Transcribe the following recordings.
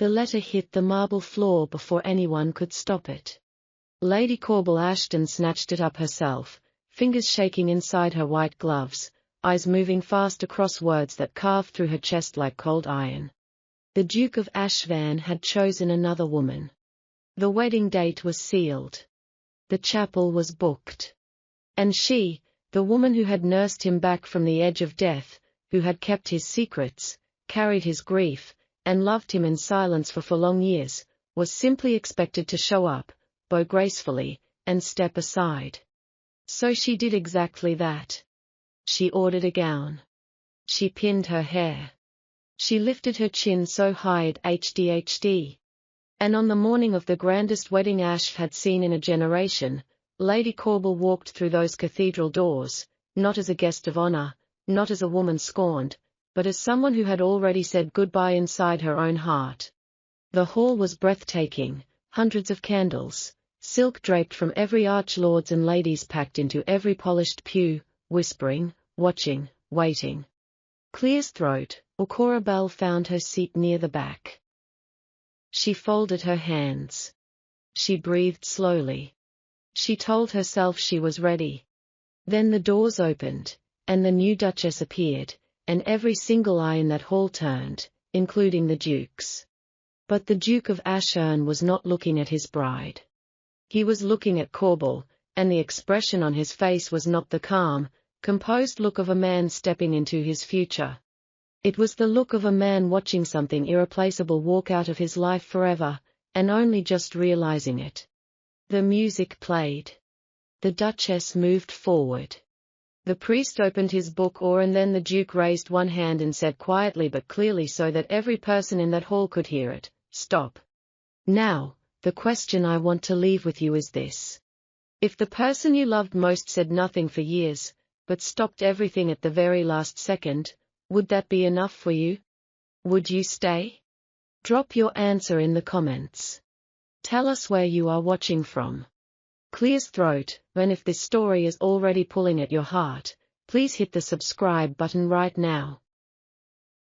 The letter hit the marble floor before anyone could stop it. Lady Corbel Ashton snatched it up herself, fingers shaking inside her white gloves, eyes moving fast across words that carved through her chest like cold iron. The Duke of Ashvan had chosen another woman. The wedding date was sealed. The chapel was booked. And she, the woman who had nursed him back from the edge of death, who had kept his secrets, carried his grief, and loved him in silence for long years, was simply expected to show up, bow gracefully, and step aside. So she did exactly that. She ordered a gown. She pinned her hair. She lifted her chin so high it HDHD. And on the morning of the grandest wedding Ash had seen in a generation, Lady Corbel walked through those cathedral doors, not as a guest of honor, not as a woman scorned, but as someone who had already said goodbye inside her own heart. The hall was breathtaking, hundreds of candles, silk draped from every arch, lords and ladies packed into every polished pew, whispering, watching, waiting. Clear's throat, or Cora Bell found her seat near the back. She folded her hands. She breathed slowly. She told herself she was ready. Then the doors opened, and the new Duchess appeared, and every single eye in that hall turned, including the Duke's. But the Duke of Ashern was not looking at his bride. He was looking at Corbel, and the expression on his face was not the calm, composed look of a man stepping into his future. It was the look of a man watching something irreplaceable walk out of his life forever, and only just realizing it. The music played. The Duchess moved forward. The priest opened his book and then the Duke raised one hand and said quietly but clearly so that every person in that hall could hear it, "Stop. Now, the question I want to leave with you is this. If the person you loved most said nothing for years, but stopped everything at the very last second, would that be enough for you? Would you stay? Drop your answer in the comments. Tell us where you are watching from. Clear's throat, and if this story is already pulling at your heart, please hit the subscribe button right now.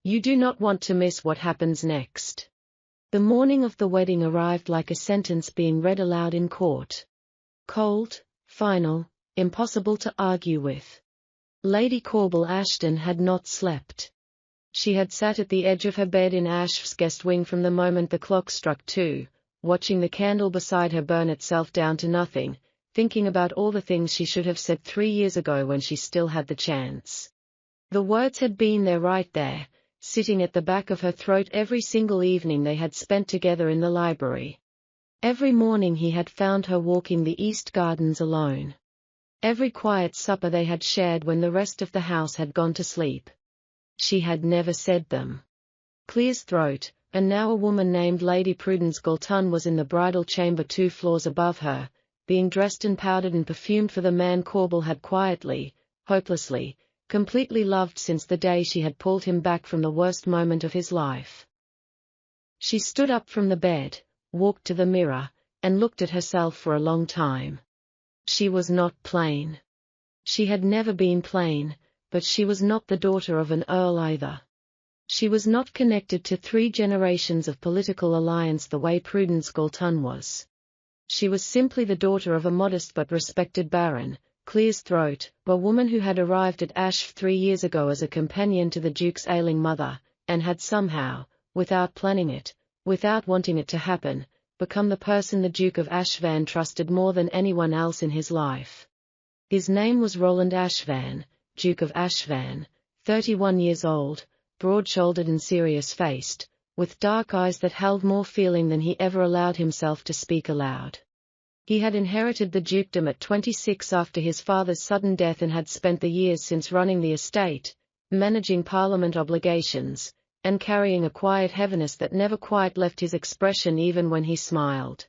You do not want to miss what happens next. The morning of the wedding arrived like a sentence being read aloud in court. Cold, final, impossible to argue with. Lady Corbel Ashton had not slept. She had sat at the edge of her bed in Ash's guest wing from the moment the clock struck 2, watching the candle beside her burn itself down to nothing, thinking about all the things she should have said 3 years ago when she still had the chance. The words had been there right there, sitting at the back of her throat every single evening they had spent together in the library. Every morning he had found her walking the East Gardens alone. Every quiet supper they had shared when the rest of the house had gone to sleep. She had never said them. Clear's throat, and now a woman named Lady Prudence Galton was in the bridal chamber 2 floors above her, being dressed and powdered and perfumed for the man Corbel had quietly, hopelessly, completely loved since the day she had pulled him back from the worst moment of his life. She stood up from the bed, walked to the mirror, and looked at herself for a long time. She was not plain. She had never been plain, but she was not the daughter of an earl either. She was not connected to 3 generations of political alliance the way Prudence Galton was. She was simply the daughter of a modest but respected baron, Clear's throat, a woman who had arrived at Ash 3 years ago as a companion to the Duke's ailing mother, and had somehow, without planning it, without wanting it to happen, become the person the Duke of Ashvan trusted more than anyone else in his life. His name was Roland Ashvan, Duke of Ashvan, 31 years old, broad-shouldered and serious-faced, with dark eyes that held more feeling than he ever allowed himself to speak aloud. He had inherited the dukedom at 26 after his father's sudden death and had spent the years since running the estate, managing parliament obligations, and carrying a quiet heaviness that never quite left his expression even when he smiled.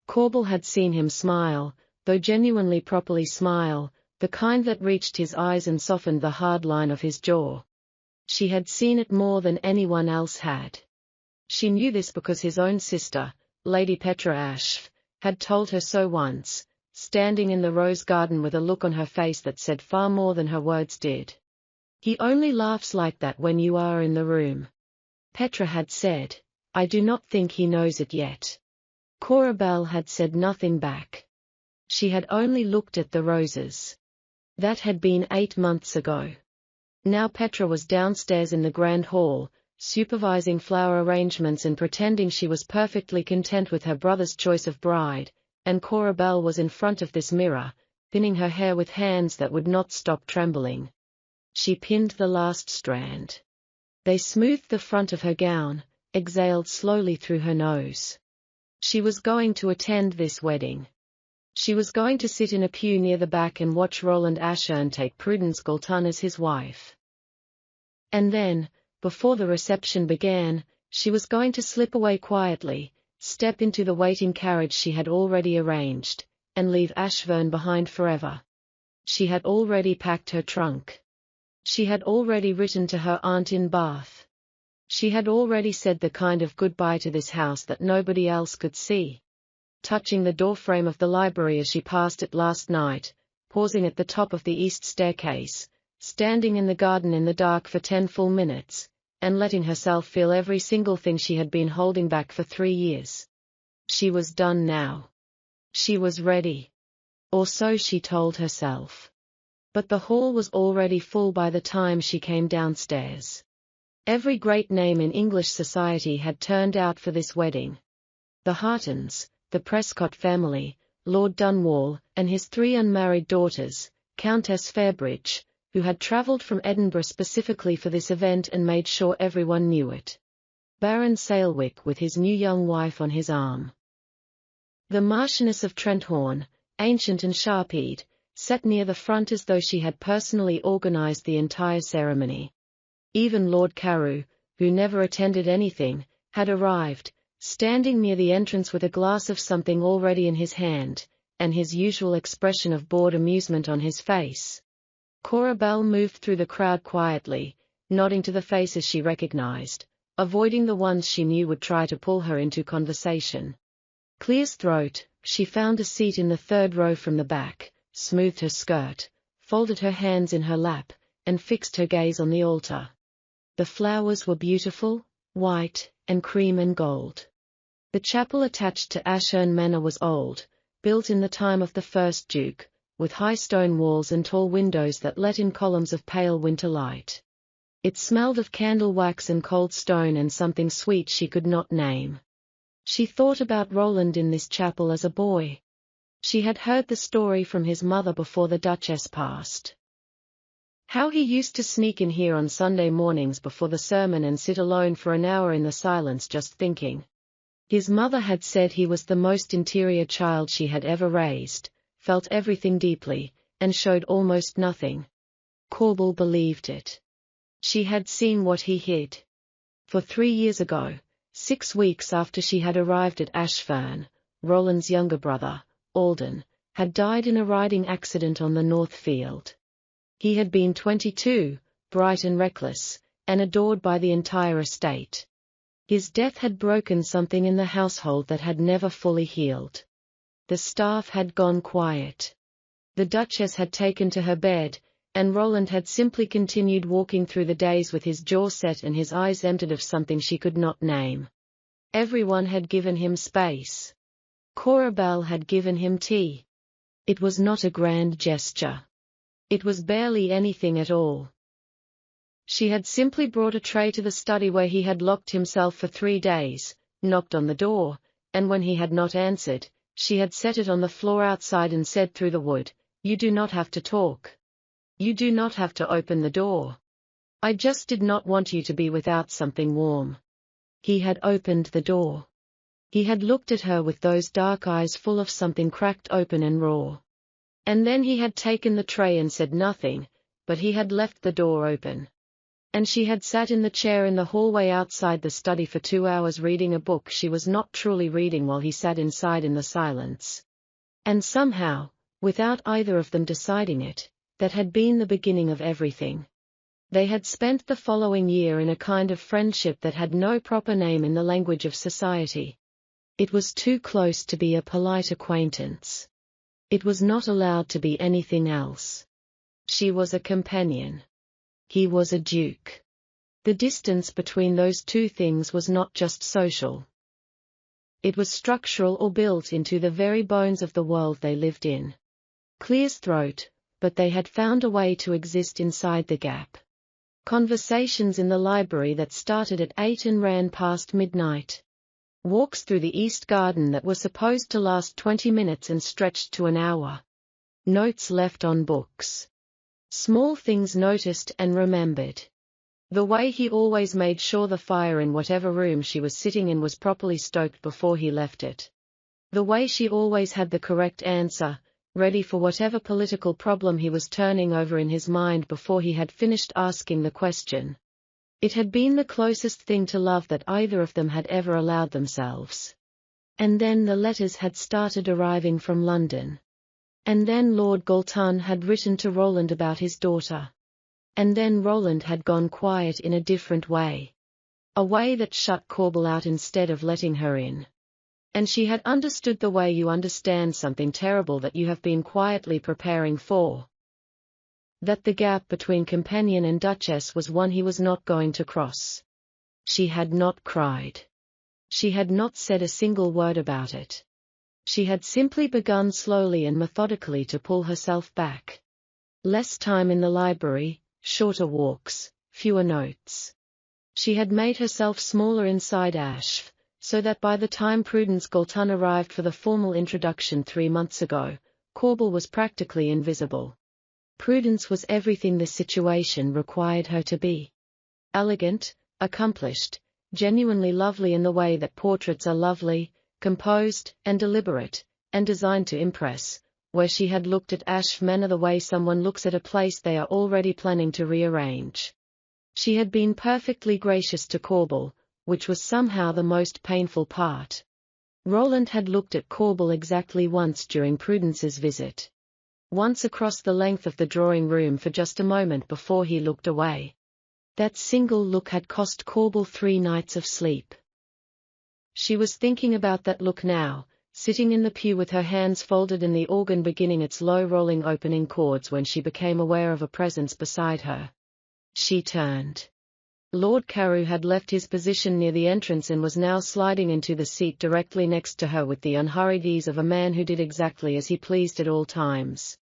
Corbel had seen him smile, though genuinely properly smile, the kind that reached his eyes and softened the hard line of his jaw. She had seen it more than anyone else had. She knew this because his own sister, Lady Petra Ashf, had told her so once, standing in the rose garden with a look on her face that said far more than her words did. He only laughs like that when you are in the room. Petra had said, I do not think he knows it yet. Cora Belle had said nothing back. She had only looked at the roses. That had been 8 months ago. Now Petra was downstairs in the grand hall, supervising flower arrangements and pretending she was perfectly content with her brother's choice of bride, and Cora Belle was in front of this mirror, pinning her hair with hands that would not stop trembling. She pinned the last strand. They smoothed the front of her gown, exhaled slowly through her nose. She was going to attend this wedding. She was going to sit in a pew near the back and watch Roland Ashern take Prudence Galton as his wife. And then, before the reception began, she was going to slip away quietly, step into the waiting carriage she had already arranged, and leave Ashburn behind forever. She had already packed her trunk. She had already written to her aunt in Bath. She had already said the kind of goodbye to this house that nobody else could see. Touching the doorframe of the library as she passed it last night, pausing at the top of the east staircase, standing in the garden in the dark for 10 full minutes, and letting herself feel every single thing she had been holding back for 3 years. She was done now. She was ready. Or so she told herself. But the hall was already full by the time she came downstairs. Every great name in English society had turned out for this wedding. The Hartons, the Prescott family, Lord Dunwall, and his 3 unmarried daughters, Countess Fairbridge, who had travelled from Edinburgh specifically for this event and made sure everyone knew it. Baron Salewick with his new young wife on his arm. The Marchioness of Trenthorn, ancient and sharp-eyed, sat near the front as though she had personally organised the entire ceremony. Even Lord Carew, who never attended anything, had arrived, standing near the entrance with a glass of something already in his hand, and his usual expression of bored amusement on his face. Cora Belle moved through the crowd quietly, nodding to the faces she recognized, avoiding the ones she knew would try to pull her into conversation. Clear as throat, she found a seat in the 3rd row from the back, smoothed her skirt, folded her hands in her lap, and fixed her gaze on the altar. The flowers were beautiful, white, and cream and gold. The chapel attached to Ashern Manor was old, built in the time of the first Duke, with high stone walls and tall windows that let in columns of pale winter light. It smelled of candle wax and cold stone and something sweet she could not name. She thought about Roland in this chapel as a boy. She had heard the story from his mother before the Duchess passed. How he used to sneak in here on Sunday mornings before the sermon and sit alone for an hour in the silence just thinking. His mother had said he was the most interior child she had ever raised, felt everything deeply, and showed almost nothing. Corbel believed it. She had seen what he hid. For 3 years ago, 6 weeks after she had arrived at Ashfern, Roland's younger brother, Alden, had died in a riding accident on the North Field. He had been 22, bright and reckless, and adored by the entire estate. His death had broken something in the household that had never fully healed. The staff had gone quiet. The Duchess had taken to her bed, and Roland had simply continued walking through the days with his jaw set and his eyes emptied of something she could not name. Everyone had given him space. Cora Belle had given him tea. It was not a grand gesture. It was barely anything at all. She had simply brought a tray to the study where he had locked himself for 3 days, knocked on the door, and when he had not answered, she had set it on the floor outside and said through the wood, "You do not have to talk. You do not have to open the door. I just did not want you to be without something warm." He had opened the door. He had looked at her with those dark eyes full of something cracked open and raw. And then he had taken the tray and said nothing, but he had left the door open. And she had sat in the chair in the hallway outside the study for 2 hours reading a book she was not truly reading while he sat inside in the silence. And somehow, without either of them deciding it, that had been the beginning of everything. They had spent the following year in a kind of friendship that had no proper name in the language of society. It was too close to be a polite acquaintance. It was not allowed to be anything else. She was a companion. He was a duke. The distance between those two things was not just social. It was structural or built into the very bones of the world they lived in. Clear's throat, but they had found a way to exist inside the gap. Conversations in the library that started at 8 and ran past midnight. Walks through the East Garden that were supposed to last 20 minutes and stretched to an hour. Notes left on books. Small things noticed and remembered. The way he always made sure the fire in whatever room she was sitting in was properly stoked before he left it. The way she always had the correct answer, ready for whatever political problem he was turning over in his mind before he had finished asking the question. It had been the closest thing to love that either of them had ever allowed themselves. And then the letters had started arriving from London. And then Lord Galton had written to Roland about his daughter. And then Roland had gone quiet in a different way. A way that shut Corbel out instead of letting her in. And she had understood the way you understand something terrible that you have been quietly preparing for. That the gap between companion and Duchess was one he was not going to cross. She had not cried. She had not said a single word about it. She had simply begun slowly and methodically to pull herself back. Less time in the library, shorter walks, fewer notes. She had made herself smaller inside Ashf, so that by the time Prudence Galton arrived for the formal introduction 3 months ago, Corbel was practically invisible. Prudence was everything the situation required her to be. Elegant, accomplished, genuinely lovely in the way that portraits are lovely, composed and deliberate, and designed to impress, where she had looked at Ashf Manor the way someone looks at a place they are already planning to rearrange. She had been perfectly gracious to Corbel, which was somehow the most painful part. Roland had looked at Corbel exactly once during Prudence's visit. Once across the length of the drawing room for just a moment before he looked away. That single look had cost Corbel 3 nights of sleep. She was thinking about that look now, sitting in the pew with her hands folded and the organ beginning its low rolling opening chords when she became aware of a presence beside her. She turned. Lord Carew had left his position near the entrance and was now sliding into the seat directly next to her with the unhurried ease of a man who did exactly as he pleased at all times.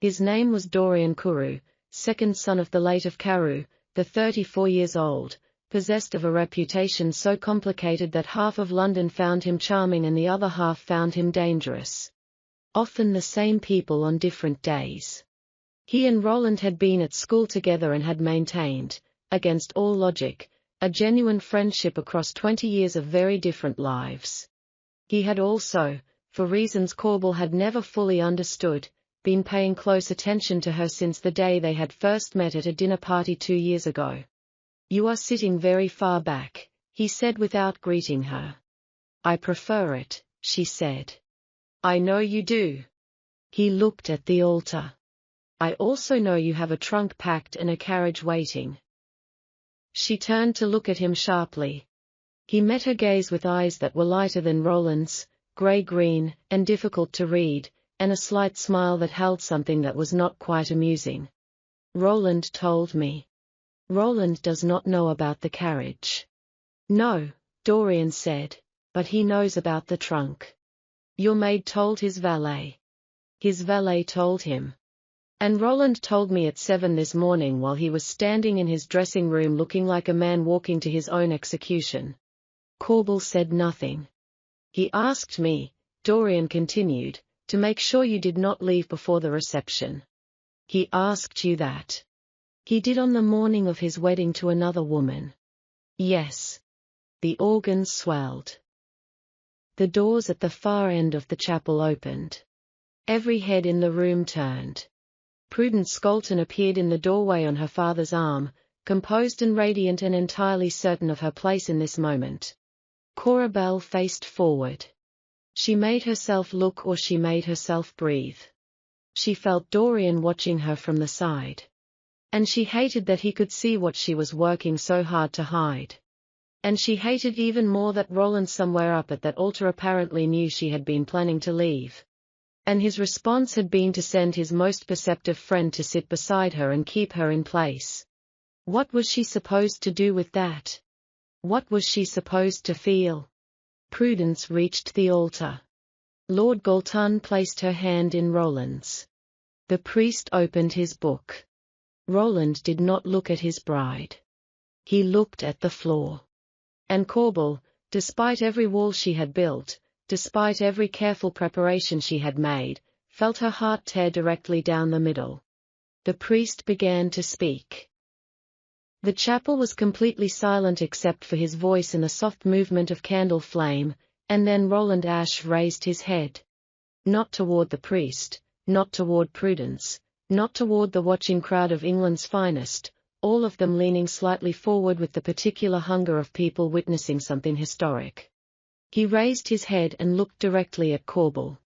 His name was Dorian Carew, second son of the late of Carew, the 34 years old, possessed of a reputation so complicated that half of London found him charming and the other half found him dangerous. Often the same people on different days. He and Roland had been at school together and had maintained, against all logic, a genuine friendship across 20 years of very different lives. He had also, for reasons Corbel had never fully understood, been paying close attention to her since the day they had first met at a dinner party 2 years ago. "You are sitting very far back," he said without greeting her. "I prefer it," she said. "I know you do." He looked at the altar. "I also know you have a trunk packed and a carriage waiting." She turned to look at him sharply. He met her gaze with eyes that were lighter than Roland's, grey-green, and difficult to read, and a slight smile that held something that was not quite amusing. "Roland told me." "Roland does not know about the carriage." "No," Dorian said, "but he knows about the trunk." "Your maid told his valet." "His valet told him. And Roland told me at 7 this morning while he was standing in his dressing room looking like a man walking to his own execution." Corbel said nothing. "He asked me," Dorian continued, "to make sure you did not leave before the reception." "He asked you that?" "He did on the morning of his wedding to another woman." "Yes." The organ swelled. The doors at the far end of the chapel opened. Every head in the room turned. Prudence Galton appeared in the doorway on her father's arm, composed and radiant and entirely certain of her place in this moment. Cora Bell faced forward. She made herself look or she made herself breathe. She felt Dorian watching her from the side. And she hated that he could see what she was working so hard to hide. And she hated even more that Roland somewhere up at that altar apparently knew she had been planning to leave. And his response had been to send his most perceptive friend to sit beside her and keep her in place. What was she supposed to do with that? What was she supposed to feel? Prudence reached the altar. Lord Galton placed her hand in Roland's. The priest opened his book. Roland did not look at his bride. He looked at the floor. And Corbel, despite every wall she had built, despite every careful preparation she had made, felt her heart tear directly down the middle. The priest began to speak. The chapel was completely silent except for his voice and the soft movement of candle flame, and then Roland Ashe raised his head. Not toward the priest, not toward Prudence, not toward the watching crowd of England's finest, all of them leaning slightly forward with the particular hunger of people witnessing something historic. He raised his head and looked directly at Corbel.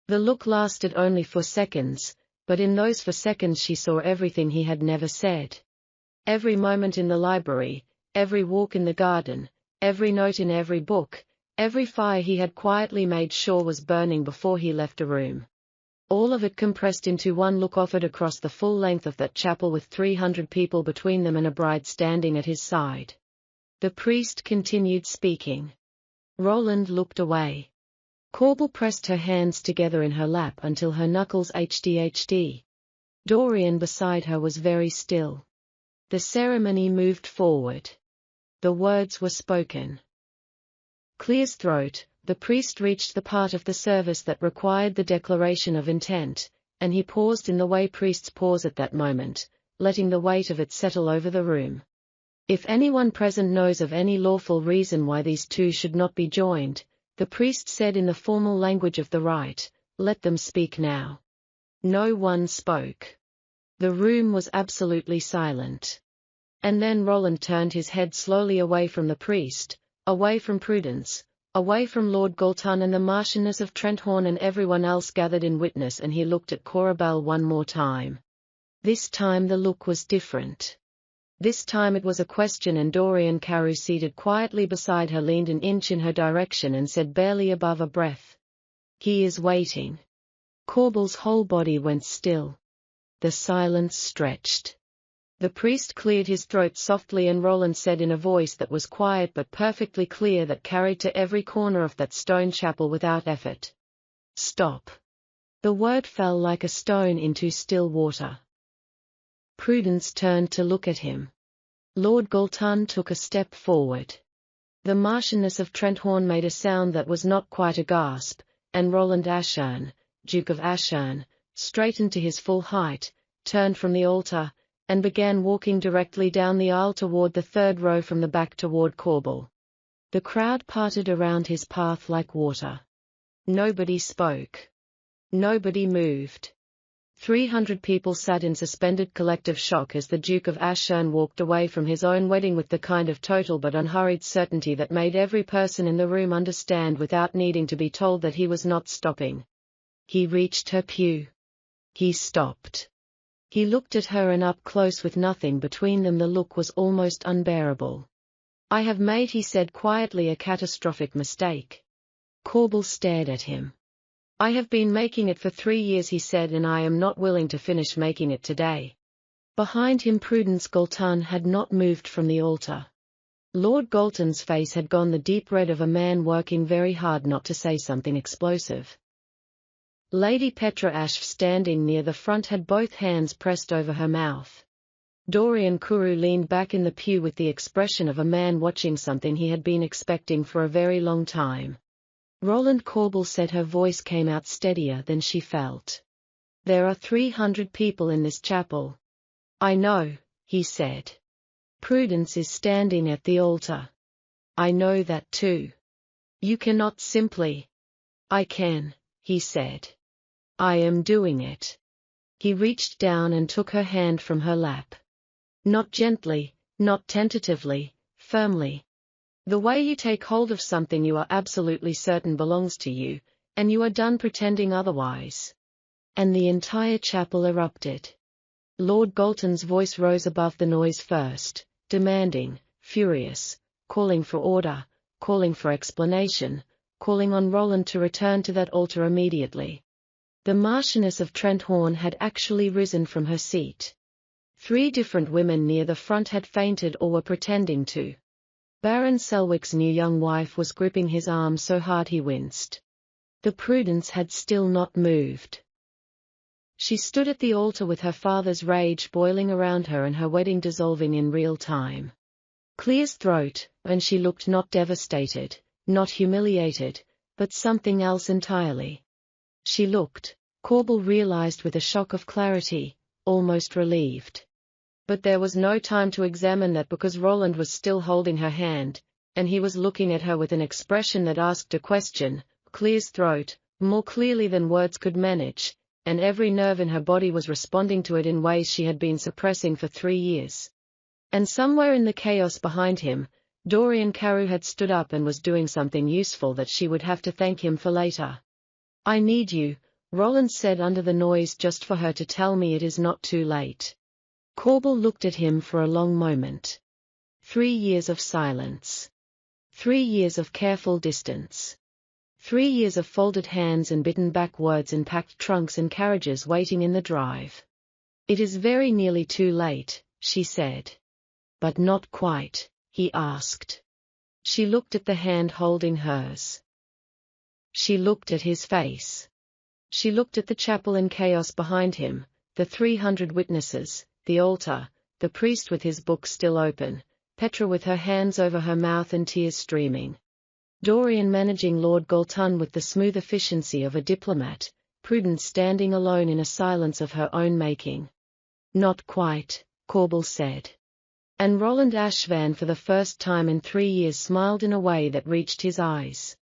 The look lasted only for seconds, but in those 4 seconds she saw everything he had never said. Every moment in the library, every walk in the garden, every note in every book, every fire he had quietly made sure was burning before he left a room. All of it compressed into one look offered across the full length of that chapel with 300 people between them and a bride standing at his side. The priest continued speaking. Roland looked away. Corbel pressed her hands together in her lap until her knuckles HDHD. Dorian beside her was very still. The ceremony moved forward. The words were spoken. Clear's throat, the priest reached the part of the service that required the declaration of intent, and he paused in the way priests pause at that moment, letting the weight of it settle over the room. If anyone present knows of any lawful reason why these two should not be joined, the priest said in the formal language of the rite, let them speak now. No one spoke. The room was absolutely silent. And then Roland turned his head slowly away from the priest, away from Prudence, away from Lord Galton and the Marchioness of Trenthorn and everyone else gathered in witness, and he looked at Corabelle one more time. This time the look was different. This time it was a question, and Dorian Carew, seated quietly beside her, leaned an inch in her direction and said barely above a breath, "He is waiting." Corbel's whole body went still. The silence stretched. The priest cleared his throat softly, and Roland said in a voice that was quiet but perfectly clear, that carried to every corner of that stone chapel without effort, "Stop." The word fell like a stone into still water. Prudence turned to look at him. Lord Galton took a step forward. The Marchioness of Trenthorn made a sound that was not quite a gasp, and Roland Ashern, Duke of Ashern, straightened to his full height, turned from the altar, and began walking directly down the aisle toward the 3rd row from the back toward Corbel. The crowd parted around his path like water. Nobody spoke. Nobody moved. 300 people sat in suspended collective shock as the Duke of Ashern walked away from his own wedding with the kind of total but unhurried certainty that made every person in the room understand without needing to be told that he was not stopping. He reached her pew. He stopped. He looked at her, and up close with nothing between them the look was almost unbearable. "I have made," he said quietly, "a catastrophic mistake." Corbel stared at him. "I have been making it for 3 years," he said, "and I am not willing to finish making it today." Behind him Prudence Galton had not moved from the altar. Lord Galton's face had gone the deep red of a man working very hard not to say something explosive. Lady Petra Ashe, standing near the front, had both hands pressed over her mouth. Dorian Carew leaned back in the pew with the expression of a man watching something he had been expecting for a very long time. Roland, Corbel said, her voice came out steadier than she felt. "There are 300 people in this chapel." "I know," he said. "Prudence is standing at the altar." "I know that too. You cannot simply—" "I can," he said. "I am doing it." He reached down and took her hand from her lap. Not gently, not tentatively, firmly. The way you take hold of something you are absolutely certain belongs to you, and you are done pretending otherwise. And the entire chapel erupted. Lord Galton's voice rose above the noise first, demanding, furious, calling for order, calling for explanation, calling on Roland to return to that altar immediately. The Marchioness of Trenthorn had actually risen from her seat. 3 different women near the front had fainted or were pretending to. Baron Selwick's new young wife was gripping his arm so hard he winced. The Prudence had still not moved. She stood at the altar with her father's rage boiling around her and her wedding dissolving in real time. Clear's throat, and she looked not devastated, not humiliated, but something else entirely. She looked, Corbel realized with a shock of clarity, almost relieved. But there was no time to examine that because Roland was still holding her hand, and he was looking at her with an expression that asked a question, Clear's throat, more clearly than words could manage, and every nerve in her body was responding to it in ways she had been suppressing for 3 years. And somewhere in the chaos behind him, Dorian Carew had stood up and was doing something useful that she would have to thank him for later. I need you, Roland said under the noise just for her to tell me it is not too late. Corbel looked at him for a long moment. 3 years of silence. 3 years of careful distance. 3 years of folded hands and bitten back words and packed trunks and carriages waiting in the drive. It is very nearly too late, she said. But not quite, he asked. She looked at the hand holding hers. She looked at his face. She looked at the chapel in chaos behind him, the 300 witnesses, the altar, the priest with his book still open, Petra with her hands over her mouth and tears streaming. Dorian managing Lord Galton with the smooth efficiency of a diplomat, Prudence standing alone in a silence of her own making. Not quite, Corbel said. And Roland Ashvan for the first time in 3 years smiled in a way that reached his eyes.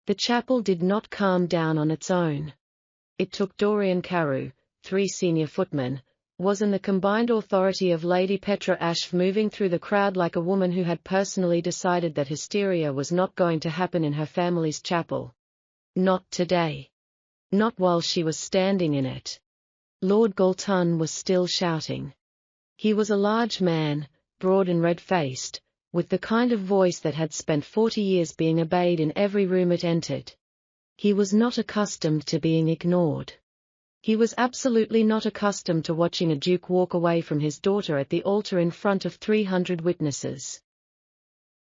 The chapel did not calm down on its own. It took Dorian Carew, 3 senior footmen, was in the combined authority of Lady Petra Ashv moving through the crowd like a woman who had personally decided that hysteria was not going to happen in her family's chapel. Not today. Not while she was standing in it. Lord Galton was still shouting. He was a large man, broad and red-faced, with the kind of voice that had spent 40 years being obeyed in every room it entered. He was not accustomed to being ignored. He was absolutely not accustomed to watching a duke walk away from his daughter at the altar in front of 300 witnesses.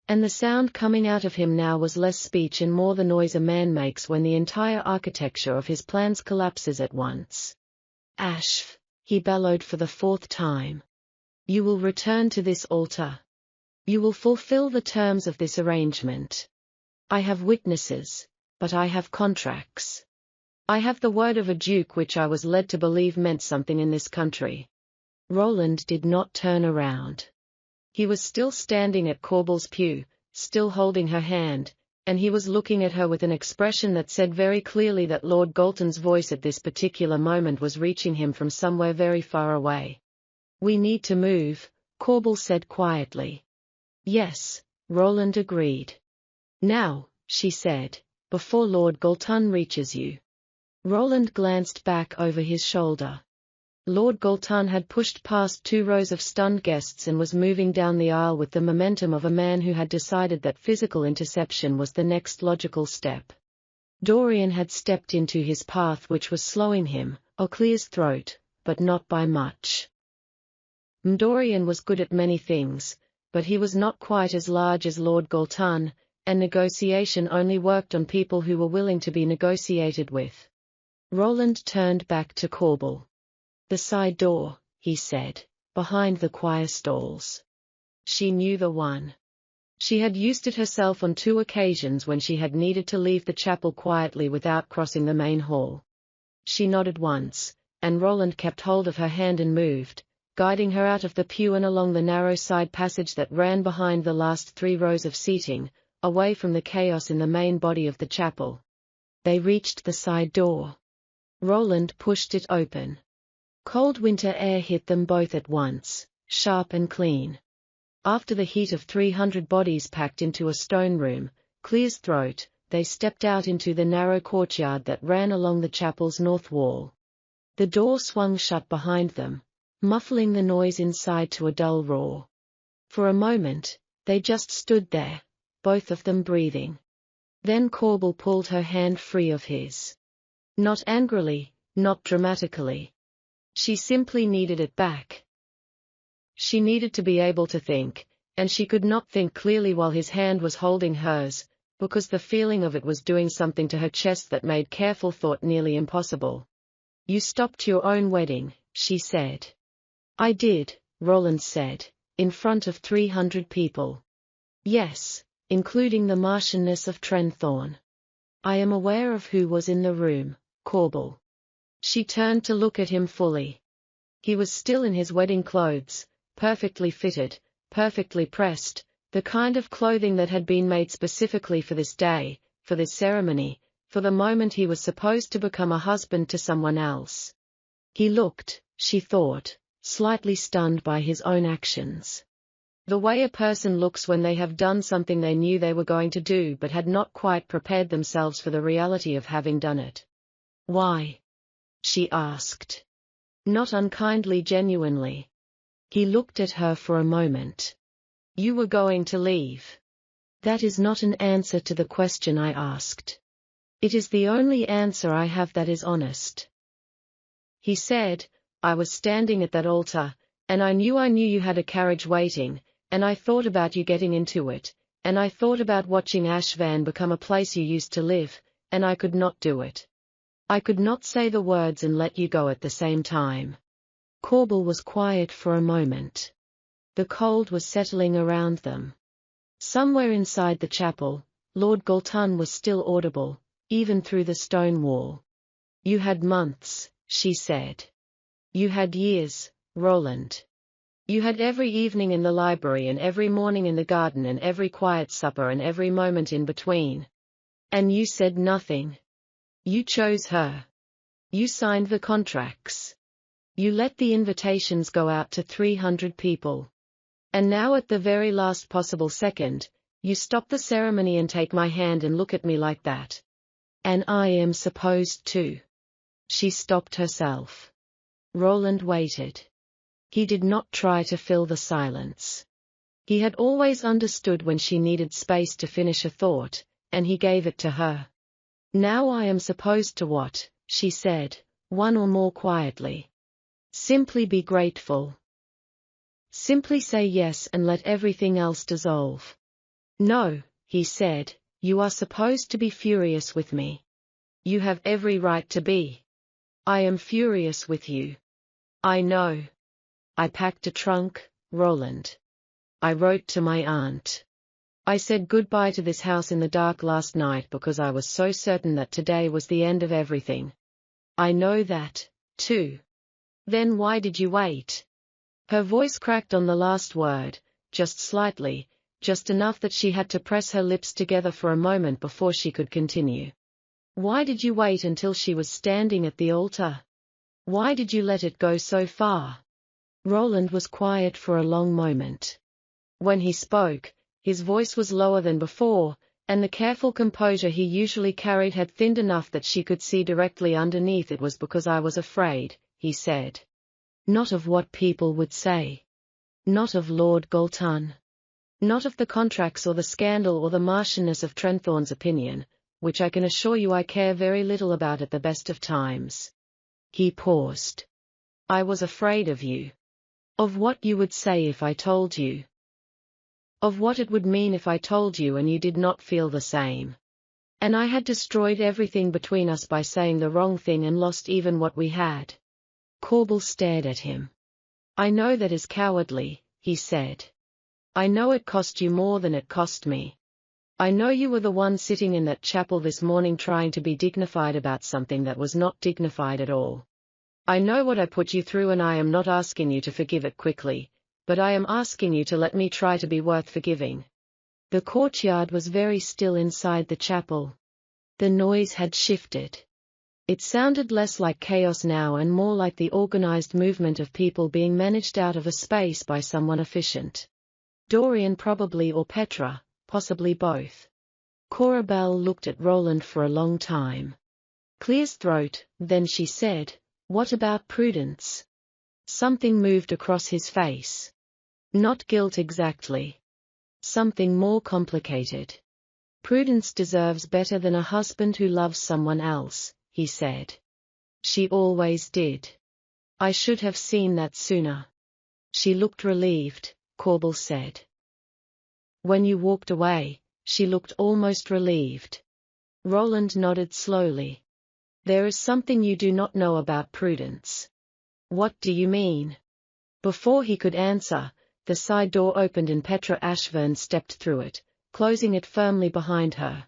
And the sound coming out of him now was less speech and more the noise a man makes when the entire architecture of his plans collapses at once. Ashv, he bellowed for the 4th time. You will return to this altar. You will fulfill the terms of this arrangement. I have witnesses, but I have contracts. I have the word of a duke which I was led to believe meant something in this country. Roland did not turn around. He was still standing at Corbel's pew, still holding her hand, and he was looking at her with an expression that said very clearly that Lord Galton's voice at this particular moment was reaching him from somewhere very far away. We need to move, Corbel said quietly. Yes, Roland agreed. Now, she said, before Lord Galton reaches you. Roland glanced back over his shoulder. Lord Galton had pushed past 2 rows of stunned guests and was moving down the aisle with the momentum of a man who had decided that physical interception was the next logical step. Dorian had stepped into his path which was slowing him, Clear's throat, but not by much. Dorian was good at many things, but he was not quite as large as Lord Galton, and negotiation only worked on people who were willing to be negotiated with. Roland turned back to Corbel. The side door, he said, behind the choir stalls. She knew the one. She had used it herself on 2 occasions when she had needed to leave the chapel quietly without crossing the main hall. She nodded once, and Roland kept hold of her hand and moved, guiding her out of the pew and along the narrow side passage that ran behind the last 3 rows of seating, away from the chaos in the main body of the chapel. They reached the side door. Roland pushed it open. Cold winter air hit them both at once, sharp and clean. After the heat of 300 bodies packed into a stone room, Clear's throat, they stepped out into the narrow courtyard that ran along the chapel's north wall. The door swung shut behind them, muffling the noise inside to a dull roar. For a moment, they just stood there, both of them breathing. Then Corbel pulled her hand free of his. Not angrily, not dramatically. She simply needed it back. She needed to be able to think, and she could not think clearly while his hand was holding hers, because the feeling of it was doing something to her chest that made careful thought nearly impossible. "You stopped your own wedding," she said. "I did," Roland said, "in front of 300 people. Yes, including the Marchioness of Trenthorn. I am aware of who was in the room, Corbel." She turned to look at him fully. He was still in his wedding clothes, perfectly fitted, perfectly pressed, the kind of clothing that had been made specifically for this day, for this ceremony, for the moment he was supposed to become a husband to someone else. He looked, she thought, slightly stunned by his own actions. The way a person looks when they have done something they knew they were going to do but had not quite prepared themselves for the reality of having done it. "Why?" she asked. Not unkindly, genuinely. He looked at her for a moment. "You were going to leave." "That is not an answer to the question I asked. It is the only answer I have that is honest." He said, "I was standing at that altar, and I knew you had a carriage waiting, and I thought about you getting into it, and I thought about watching Ashvan become a place you used to live, and I could not do it. I could not say the words and let you go at the same time." Corbel was quiet for a moment. The cold was settling around them. Somewhere inside the chapel, Lord Galton was still audible, even through the stone wall. "You had months," she said. "You had years, Roland. You had every evening in the library and every morning in the garden and every quiet supper and every moment in between. And you said nothing. You chose her. You signed the contracts. You let the invitations go out to 300 people. And now at the very last possible second, you stop the ceremony and take my hand and look at me like that. And I am supposed to." She stopped herself. Roland waited. He did not try to fill the silence. He had always understood when she needed space to finish a thought, and he gave it to her. "Now I am supposed to what?" she said, one or more quietly. "Simply be grateful. Simply say yes and let everything else dissolve." "No," he said, "you are supposed to be furious with me. You have every right to be. I am furious with you. I know. I packed a trunk, Roland. I wrote to my aunt. I said goodbye to this house in the dark last night because I was so certain that today was the end of everything. I know that, too. Then why did you wait?" Her voice cracked on the last word, just slightly, just enough that she had to press her lips together for a moment before she could continue. "Why did you wait until she was standing at the altar? Why did you let it go so far?" Roland was quiet for a long moment. When he spoke, his voice was lower than before, and the careful composure he usually carried had thinned enough that she could see directly underneath. "It was because I was afraid," he said. "Not of what people would say. Not of Lord Galton. Not of the contracts or the scandal or the Marchioness of Trenthorn's opinion, which I can assure you I care very little about at the best of times." He paused. "I was afraid of you. Of what you would say if I told you. Of what it would mean if I told you and you did not feel the same. And I had destroyed everything between us by saying the wrong thing and lost even what we had." Corbel stared at him. "I know that is cowardly," he said. "I know it cost you more than it cost me. I know you were the one sitting in that chapel this morning trying to be dignified about something that was not dignified at all. I know what I put you through and I am not asking you to forgive it quickly, but I am asking you to let me try to be worth forgiving." The courtyard was very still inside the chapel. The noise had shifted. It sounded less like chaos now and more like the organized movement of people being managed out of a space by someone efficient. Dorian probably, or Petra, possibly both. Cora Bell looked at Roland for a long time. Clear's throat, then she said, "What about Prudence?" Something moved across his face. "Not guilt exactly. Something more complicated. Prudence deserves better than a husband who loves someone else," he said. "She always did. I should have seen that sooner. She looked relieved, Corbel said. When you walked away, she looked almost relieved. Roland nodded slowly. There is something you do not know about Prudence. What do you mean? Before he could answer, the side door opened and Petra Ashburn stepped through it, closing it firmly behind her.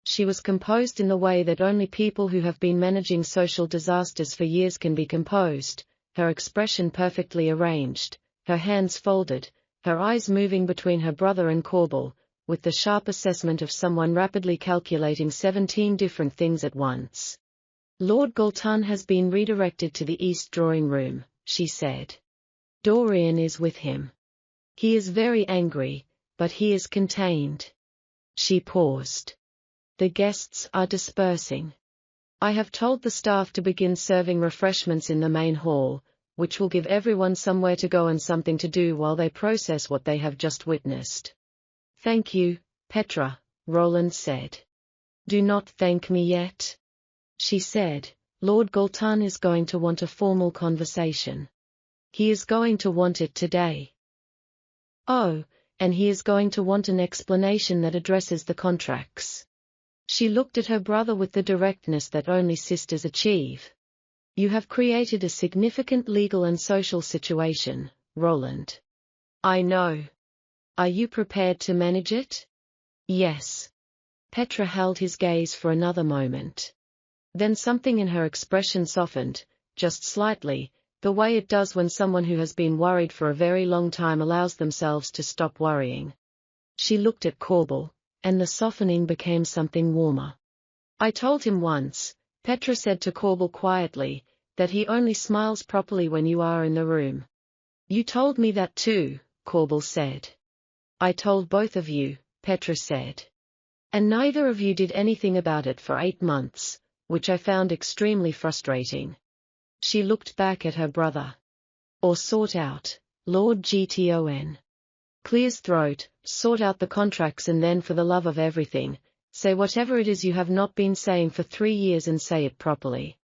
She was composed in the way that only people who have been managing social disasters for years can be composed, her expression perfectly arranged, her hands folded, her eyes moving between her brother and Corbel, with the sharp assessment of someone rapidly calculating 17 different things at once. Lord Galton has been redirected to the East drawing room, she said. Dorian is with him. He is very angry, but he is contained. She paused. The guests are dispersing. I have told the staff to begin serving refreshments in the main hall, which will give everyone somewhere to go and something to do while they process what they have just witnessed. Thank you, Petra, Roland said. Do not thank me yet. She said, Lord Galton is going to want a formal conversation. He is going to want it today. Oh, and he is going to want an explanation that addresses the contracts. She looked at her brother with the directness that only sisters achieve. You have created a significant legal and social situation, Roland. I know. Are you prepared to manage it? Yes. Petra held his gaze for another moment. Then something in her expression softened, just slightly, the way it does when someone who has been worried for a very long time allows themselves to stop worrying. She looked at Corbel, and the softening became something warmer. I told him once, Petra said to Corbel quietly, that he only smiles properly when you are in the room. You told me that too, Corbel said. I told both of you, Petra said. And neither of you did anything about it for 8 months, which I found extremely frustrating. She looked back at her brother. Or sort out, Lord Gton. Clear's throat, sort out the contracts and then for the love of everything, say whatever it is you have not been saying for 3 years and say it properly.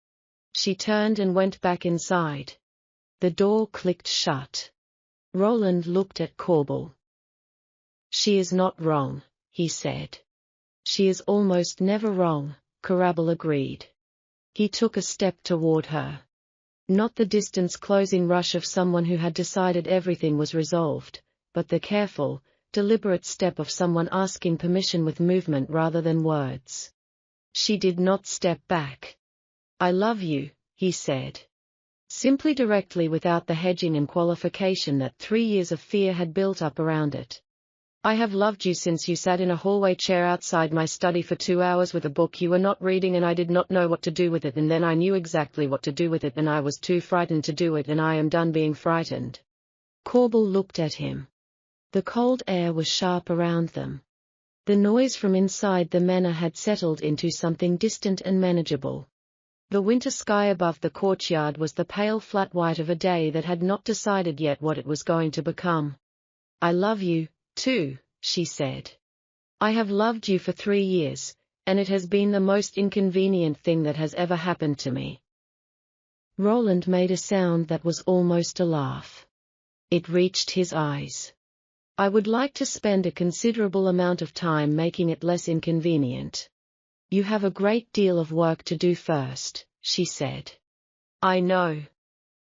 She turned and went back inside. The door clicked shut. Roland looked at Corbel. She is not wrong, he said. She is almost never wrong, Corbel agreed. He took a step toward her. Not the distance closing rush of someone who had decided everything was resolved, but the careful, deliberate step of someone asking permission with movement rather than words. She did not step back. I love you, he said. Simply directly without the hedging and qualification that 3 years of fear had built up around it. I have loved you since you sat in a hallway chair outside my study for 2 hours with a book you were not reading and I did not know what to do with it and then I knew exactly what to do with it and I was too frightened to do it and I am done being frightened. Corbel looked at him. The cold air was sharp around them. The noise from inside the manor had settled into something distant and manageable. The winter sky above the courtyard was the pale flat white of a day that had not decided yet what it was going to become. I love you, too, she said. I have loved you for 3 years, and it has been the most inconvenient thing that has ever happened to me. Roland made a sound that was almost a laugh. It reached his eyes. I would like to spend a considerable amount of time making it less inconvenient. You have a great deal of work to do first, she said. I know.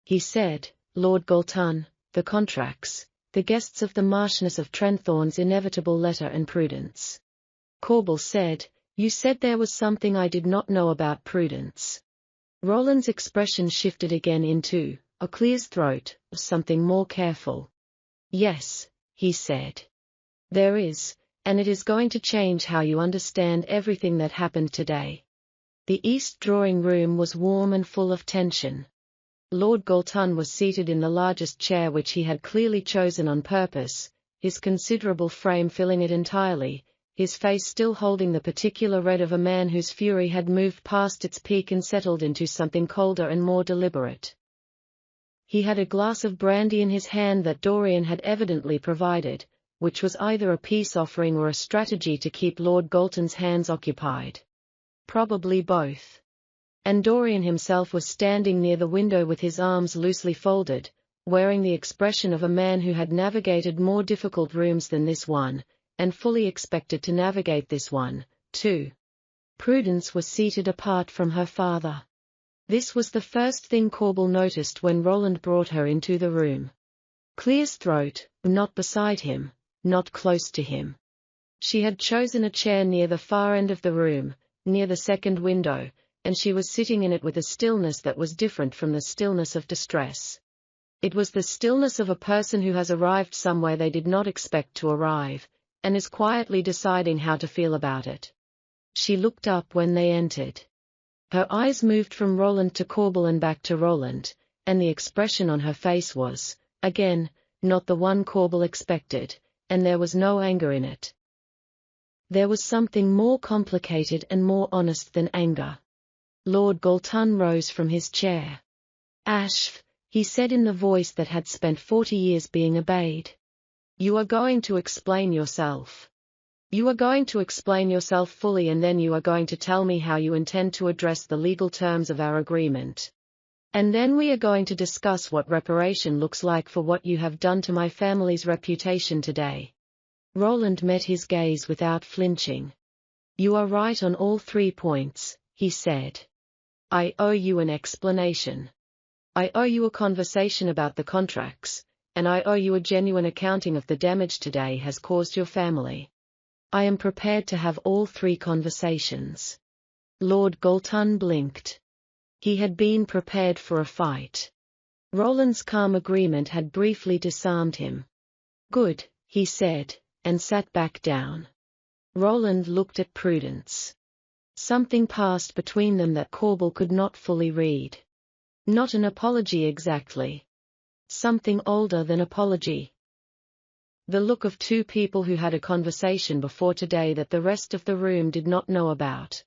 He said, Lord Galton, the contracts, the guests of the Marchioness of Trenthorn's inevitable letter and Prudence. Corbel said, you said there was something I did not know about Prudence. Roland's expression shifted again into, a clear's throat, something more careful. Yes, he said. There is, and it is going to change how you understand everything that happened today. The East drawing room was warm and full of tension. Lord Galton was seated in the largest chair which he had clearly chosen on purpose, his considerable frame filling it entirely, his face still holding the particular red of a man whose fury had moved past its peak and settled into something colder and more deliberate. He had a glass of brandy in his hand that Dorian had evidently provided, which was either a peace offering or a strategy to keep Lord Galton's hands occupied. Probably both. And Dorian himself was standing near the window with his arms loosely folded, wearing the expression of a man who had navigated more difficult rooms than this one, and fully expected to navigate this one, too. Prudence was seated apart from her father. This was the first thing Corbel noticed when Roland brought her into the room. Clear's throat, not beside him, not close to him. She had chosen a chair near the far end of the room, near the second window, and she was sitting in it with a stillness that was different from the stillness of distress. It was the stillness of a person who has arrived somewhere they did not expect to arrive, and is quietly deciding how to feel about it. She looked up when they entered. Her eyes moved from Roland to Corbel and back to Roland, and the expression on her face was, again, not the one Corbel expected, and there was no anger in it. There was something more complicated and more honest than anger. Lord Galton rose from his chair. "Ashf," he said in the voice that had spent 40 years being obeyed. "You are going to explain yourself. You are going to explain yourself fully, and then you are going to tell me how you intend to address the legal terms of our agreement. And then we are going to discuss what reparation looks like for what you have done to my family's reputation today." Roland met his gaze without flinching. "You are right on all 3 points," he said. "I owe you an explanation. I owe you a conversation about the contracts, and I owe you a genuine accounting of the damage today has caused your family. I am prepared to have all 3 conversations." Lord Galton blinked. He had been prepared for a fight. Roland's calm agreement had briefly disarmed him. "Good," he said, and sat back down. Roland looked at Prudence. Something passed between them that Corbel could not fully read. Not an apology exactly. Something older than apology. The look of 2 people who had a conversation before today that the rest of the room did not know about.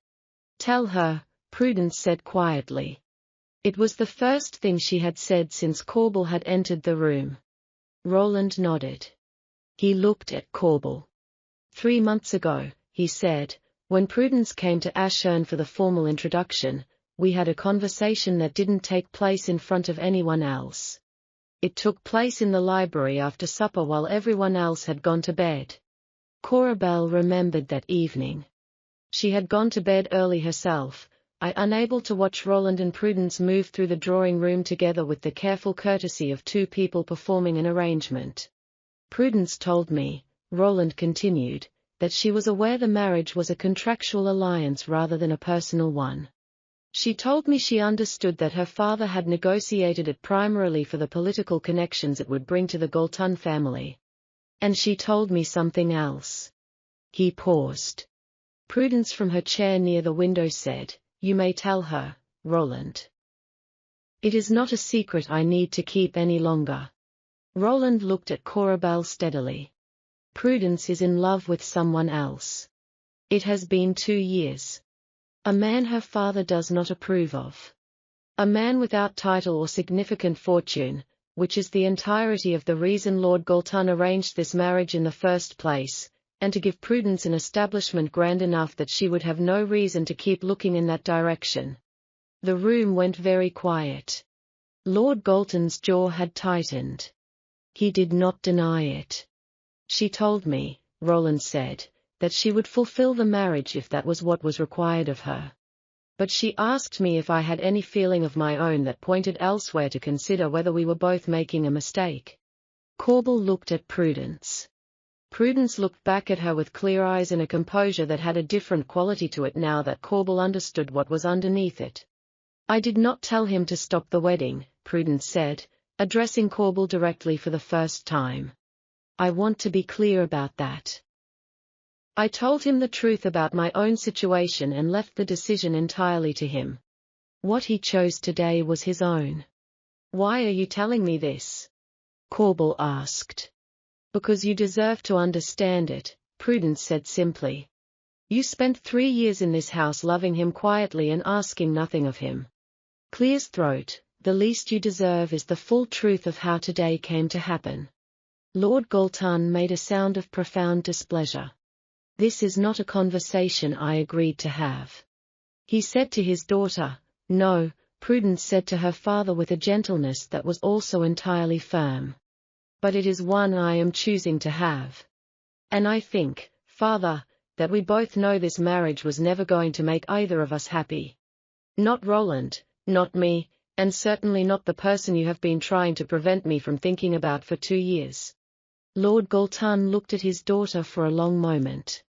"Tell her," Prudence said quietly. It was the first thing she had said since Corbel had entered the room. Roland nodded. He looked at Corbel. 3 months ago, he said, when Prudence came to Ashern for the formal introduction, we had a conversation that didn't take place in front of anyone else. It took place in the library after supper while everyone else had gone to bed. Cora Bell remembered that evening. She had gone to bed early herself, unable to watch Roland and Prudence move through the drawing room together with the careful courtesy of 2 people performing an arrangement. "Prudence told me," Roland continued, "that she was aware the marriage was a contractual alliance rather than a personal one. She told me she understood that her father had negotiated it primarily for the political connections it would bring to the Galton family. And she told me something else." He paused. Prudence from her chair near the window said, "You may tell her, Roland. It is not a secret I need to keep any longer." Roland looked at Cora Bell steadily. "Prudence is in love with someone else. It has been 2 years. A man her father does not approve of. A man without title or significant fortune, which is the entirety of the reason Lord Galton arranged this marriage in the first place, and to give Prudence an establishment grand enough that she would have no reason to keep looking in that direction." The room went very quiet. Lord Galton's jaw had tightened. He did not deny it. "She told me," Roland said, "that she would fulfill the marriage if that was what was required of her. But she asked me if I had any feeling of my own that pointed elsewhere to consider whether we were both making a mistake." Corbel looked at Prudence. Prudence looked back at her with clear eyes and a composure that had a different quality to it now that Corbel understood what was underneath it. "I did not tell him to stop the wedding," Prudence said, addressing Corbel directly for the first time. "I want to be clear about that. I told him the truth about my own situation and left the decision entirely to him. What he chose today was his own." "Why are you telling me this?" Corbel asked. "Because you deserve to understand it," Prudence said simply. "You spent 3 years in this house loving him quietly and asking nothing of him. Clear's throat, the least you deserve is the full truth of how today came to happen." Lord Galton made a sound of profound displeasure. "This is not a conversation I agreed to have," he said to his daughter. "No, Prudence said to her father with a gentleness that was also entirely firm. But it is one I am choosing to have. And I think, father, that we both know this marriage was never going to make either of us happy. Not Roland, not me, and certainly not the person you have been trying to prevent me from thinking about for 2 years. Lord Galton looked at his daughter for a long moment.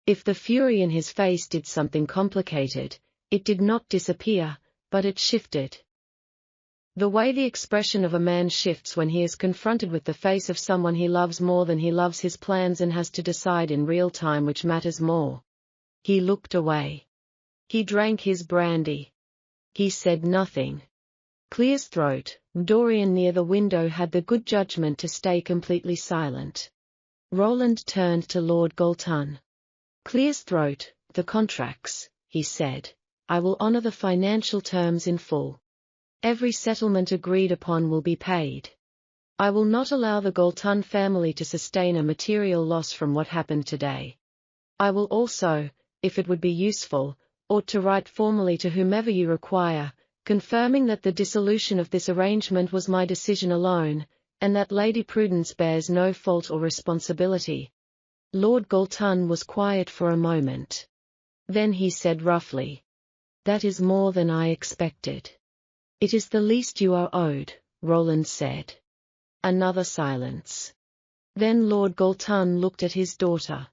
If the fury in his face did something complicated, it did not disappear, but it shifted. The way the expression of a man shifts when he is confronted with the face of someone he loves more than he loves his plans and has to decide in real time which matters more. He looked away. He drank his brandy. He said nothing. Clear's throat, Dorian near the window had the good judgment to stay completely silent. Roland turned to Lord Galton. Clear's throat, the contracts, he said. I will honor the financial terms in full. Every settlement agreed upon will be paid. I will not allow the Galton family to sustain a material loss from what happened today. I will also, if it would be useful, ought to write formally to whomever you require, confirming that the dissolution of this arrangement was my decision alone, and that Lady Prudence bears no fault or responsibility. Lord Galton was quiet for a moment. Then he said roughly, "That is more than I expected." "It is the least you are owed," Roland said. Another silence. Then Lord Galton looked at his daughter.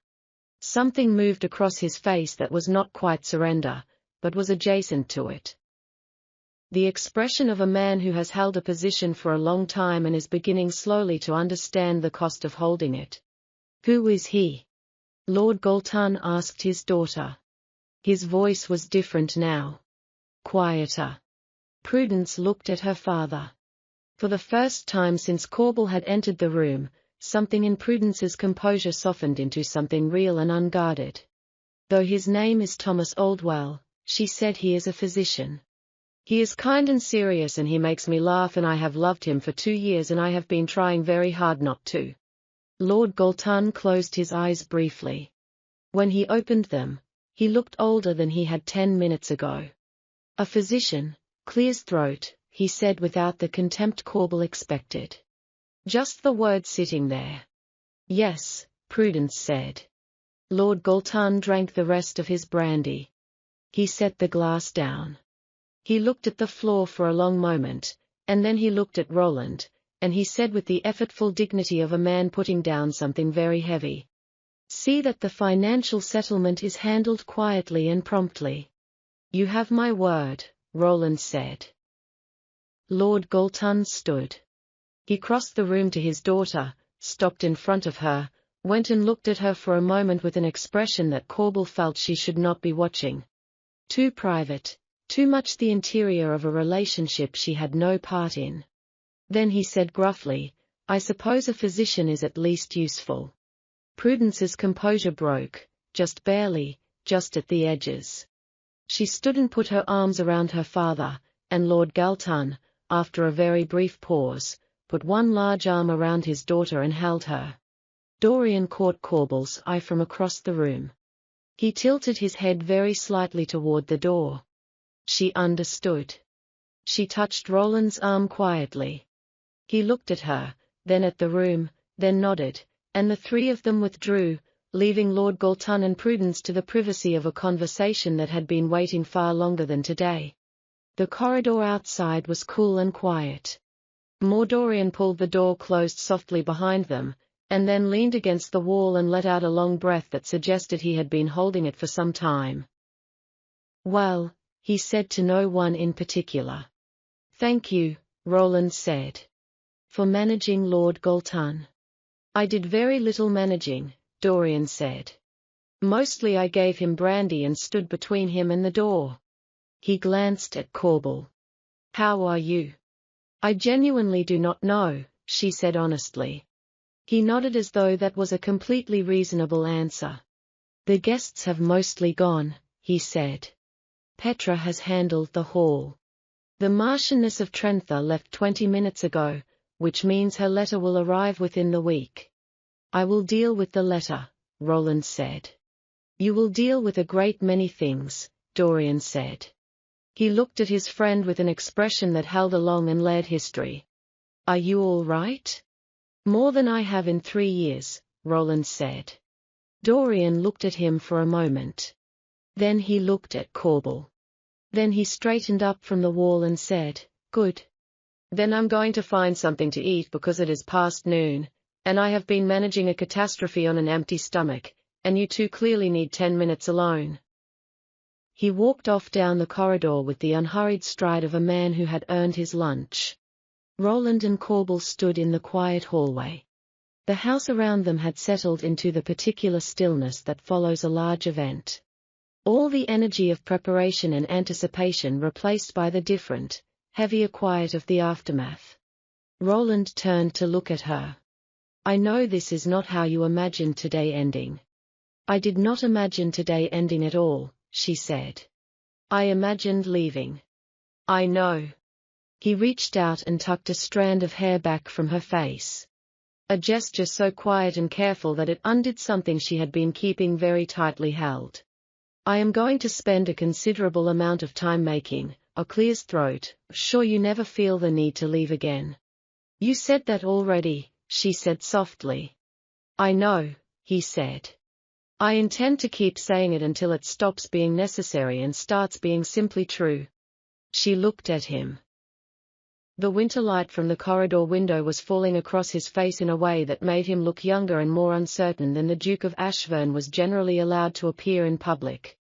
Something moved across his face that was not quite surrender, but was adjacent to it. The expression of a man who has held a position for a long time and is beginning slowly to understand the cost of holding it. "Who is he?" Lord Galton asked his daughter. His voice was different now. Quieter. Prudence looked at her father. For the first time since Corbel had entered the room, something in Prudence's composure softened into something real and unguarded. "Though his name is Thomas Oldwell," she said, "he is a physician. He is kind and serious and he makes me laugh, and I have loved him for 2 years and I have been trying very hard not to." Lord Galton closed his eyes briefly. When he opened them, he looked older than he had 10 minutes ago. "A physician, Clear's throat," he said without the contempt Corbel expected. Just the word sitting there. "Yes," Prudence said. Lord Galton drank the rest of his brandy. He set the glass down. He looked at the floor for a long moment, and then he looked at Roland, and he said with the effortful dignity of a man putting down something very heavy, "See that the financial settlement is handled quietly and promptly." "You have my word," Roland said. Lord Galton stood. He crossed the room to his daughter, stopped in front of her, went and looked at her for a moment with an expression that Corbel felt she should not be watching. Too private, too much the interior of a relationship she had no part in. Then he said gruffly, "I suppose a physician is at least useful." Prudence's composure broke, just barely, just at the edges. She stood and put her arms around her father, and Lord Galton, after a very brief pause, put one large arm around his daughter and held her. Dorian caught Corbel's eye from across the room. He tilted his head very slightly toward the door. She understood. She touched Roland's arm quietly. He looked at her, then at the room, then nodded, and the three of them withdrew, leaving Lord Galton and Prudence to the privacy of a conversation that had been waiting far longer than today. The corridor outside was cool and quiet. Dorian pulled the door closed softly behind them, and then leaned against the wall and let out a long breath that suggested he had been holding it for some time. "Well," he said to no one in particular. "Thank you," Roland said. "For managing Lord Galton." "I did very little managing," Dorian said. "Mostly I gave him brandy and stood between him and the door." He glanced at Corbel. "How are you?" "I genuinely do not know," she said honestly. He nodded as though that was a completely reasonable answer. "The guests have mostly gone," he said. "Petra has handled the hall. The Marchioness of Trenther left 20 minutes ago, which means her letter will arrive within the week." "I will deal with the letter," Roland said. "You will deal with a great many things," Dorian said. He looked at his friend with an expression that held a long and layered history. "Are you all right?" "More than I have in 3 years," Roland said. Dorian looked at him for a moment. Then he looked at Corbel. Then he straightened up from the wall and said, "Good. Then I'm going to find something to eat because it is past noon, and I have been managing a catastrophe on an empty stomach, and you two clearly need 10 minutes alone." He walked off down the corridor with the unhurried stride of a man who had earned his lunch. Roland and Corbel stood in the quiet hallway. The house around them had settled into the particular stillness that follows a large event. All the energy of preparation and anticipation replaced by the different, heavier quiet of the aftermath. Roland turned to look at her. "I know this is not how you imagined today ending." "I did not imagine today ending at all," she said. "I imagined leaving." "I know." He reached out and tucked a strand of hair back from her face. A gesture so quiet and careful that it undid something she had been keeping very tightly held. "I am going to spend a considerable amount of time making," clears throat, "sure you never feel the need to leave again." "You said that already," she said softly. "I know," he said. "I intend to keep saying it until it stops being necessary and starts being simply true." She looked at him. The winter light from the corridor window was falling across his face in a way that made him look younger and more uncertain than the Duke of Ashburn was generally allowed to appear in public.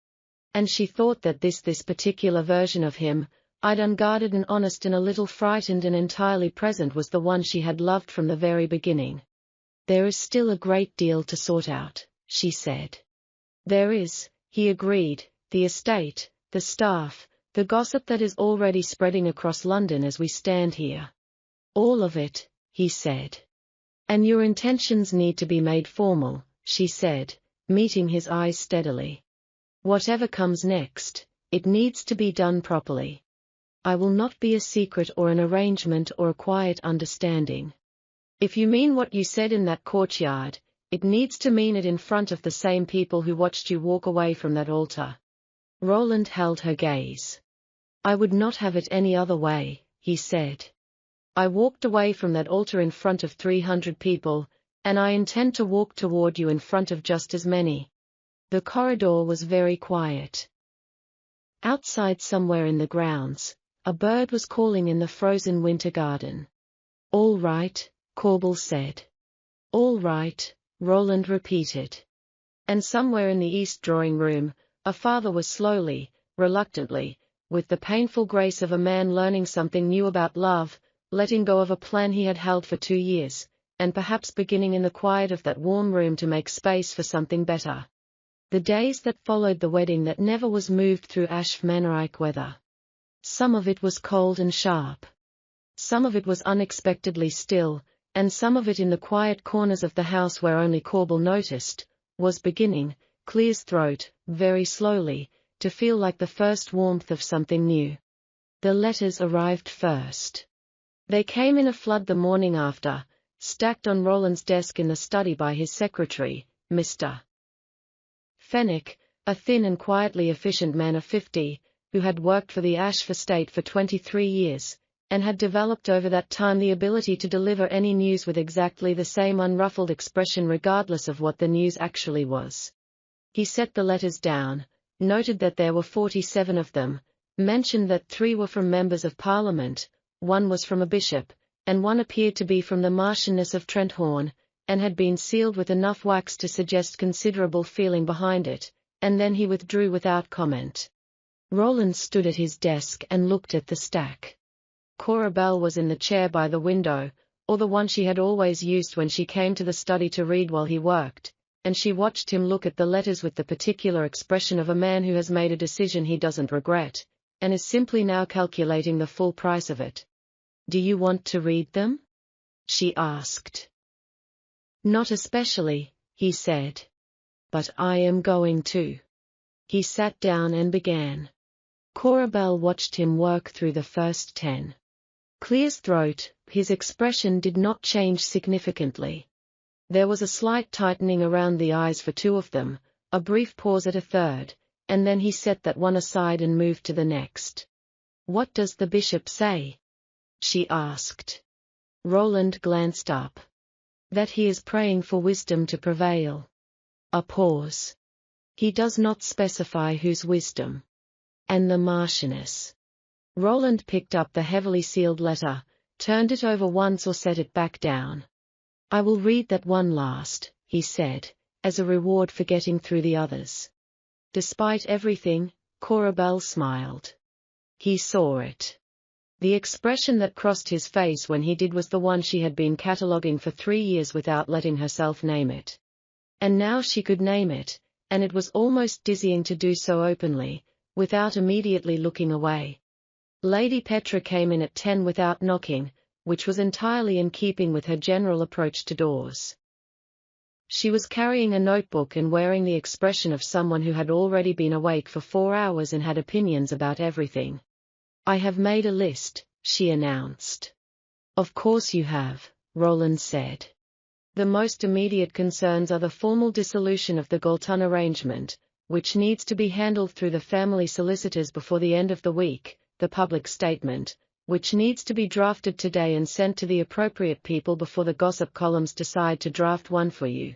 And she thought that this particular version of him, unguarded and honest and a little frightened and entirely present, was the one she had loved from the very beginning. "There is still a great deal to sort out," she said. "There is," he agreed, "the estate, the staff, the gossip that is already spreading across London as we stand here." "All of it," he said. "And your intentions need to be made formal," she said, meeting his eyes steadily. "Whatever comes next, it needs to be done properly. I will not be a secret or an arrangement or a quiet understanding. If you mean what you said in that courtyard, it needs to mean it in front of the same people who watched you walk away from that altar." Roland held her gaze. "I would not have it any other way," he said. "I walked away from that altar in front of 300 people, and I intend to walk toward you in front of just as many." The corridor was very quiet. Outside, somewhere in the grounds, a bird was calling in the frozen winter garden. "All right," Corbel said. "All right," Roland repeated. And somewhere in the east drawing room, a father was slowly, reluctantly, with the painful grace of a man learning something new about love, letting go of a plan he had held for 2 years, and perhaps beginning in the quiet of that warm room to make space for something better. The days that followed the wedding that never was moved through Ashmannerike weather. Some of it was cold and sharp. Some of it was unexpectedly still, and some of it in the quiet corners of the house where only Corbel noticed, was beginning, Clear's throat, very slowly, to feel like the first warmth of something new. The letters arrived first. They came in a flood the morning after, stacked on Roland's desk in the study by his secretary, Mr. Fenwick, a thin and quietly efficient man of 50, who had worked for the Ashford estate for 23 years, and had developed over that time the ability to deliver any news with exactly the same unruffled expression regardless of what the news actually was. He set the letters down, noted that there were 47 of them, mentioned that 3 were from members of Parliament, 1 was from a bishop, and 1 appeared to be from the Marchioness of Trenthorne, and had been sealed with enough wax to suggest considerable feeling behind it, and then he withdrew without comment. Roland stood at his desk and looked at the stack. Cora Bell was in the chair by the window, or the one she had always used when she came to the study to read while he worked, and she watched him look at the letters with the particular expression of a man who has made a decision he doesn't regret, and is simply now calculating the full price of it. "Do you want to read them?" she asked. "Not especially," he said. "But I am going to." He sat down and began. Cora Bell watched him work through the first 10. Clear's throat, his expression did not change significantly. There was a slight tightening around the eyes for 2 of them, a brief pause at a third, and then he set that one aside and moved to the next. What does the bishop say? She asked. Roland glanced up. That he is praying for wisdom to prevail. A pause. He does not specify whose wisdom. And the Marchioness. Roland picked up the heavily sealed letter, turned it over once or set it back down. I will read that one last, he said, as a reward for getting through the others. Despite everything, Cora Bell smiled. He saw it. The expression that crossed his face when he did was the one she had been cataloguing for 3 years without letting herself name it. And now she could name it, and it was almost dizzying to do so openly, without immediately looking away. Lady Petra came in at 10 without knocking, which was entirely in keeping with her general approach to doors. She was carrying a notebook and wearing the expression of someone who had already been awake for 4 hours and had opinions about everything. I have made a list, she announced. Of course you have, Roland said. The most immediate concerns are the formal dissolution of the Galton arrangement, which needs to be handled through the family solicitors before the end of the week, the public statement, which needs to be drafted today and sent to the appropriate people before the gossip columns decide to draft one for you.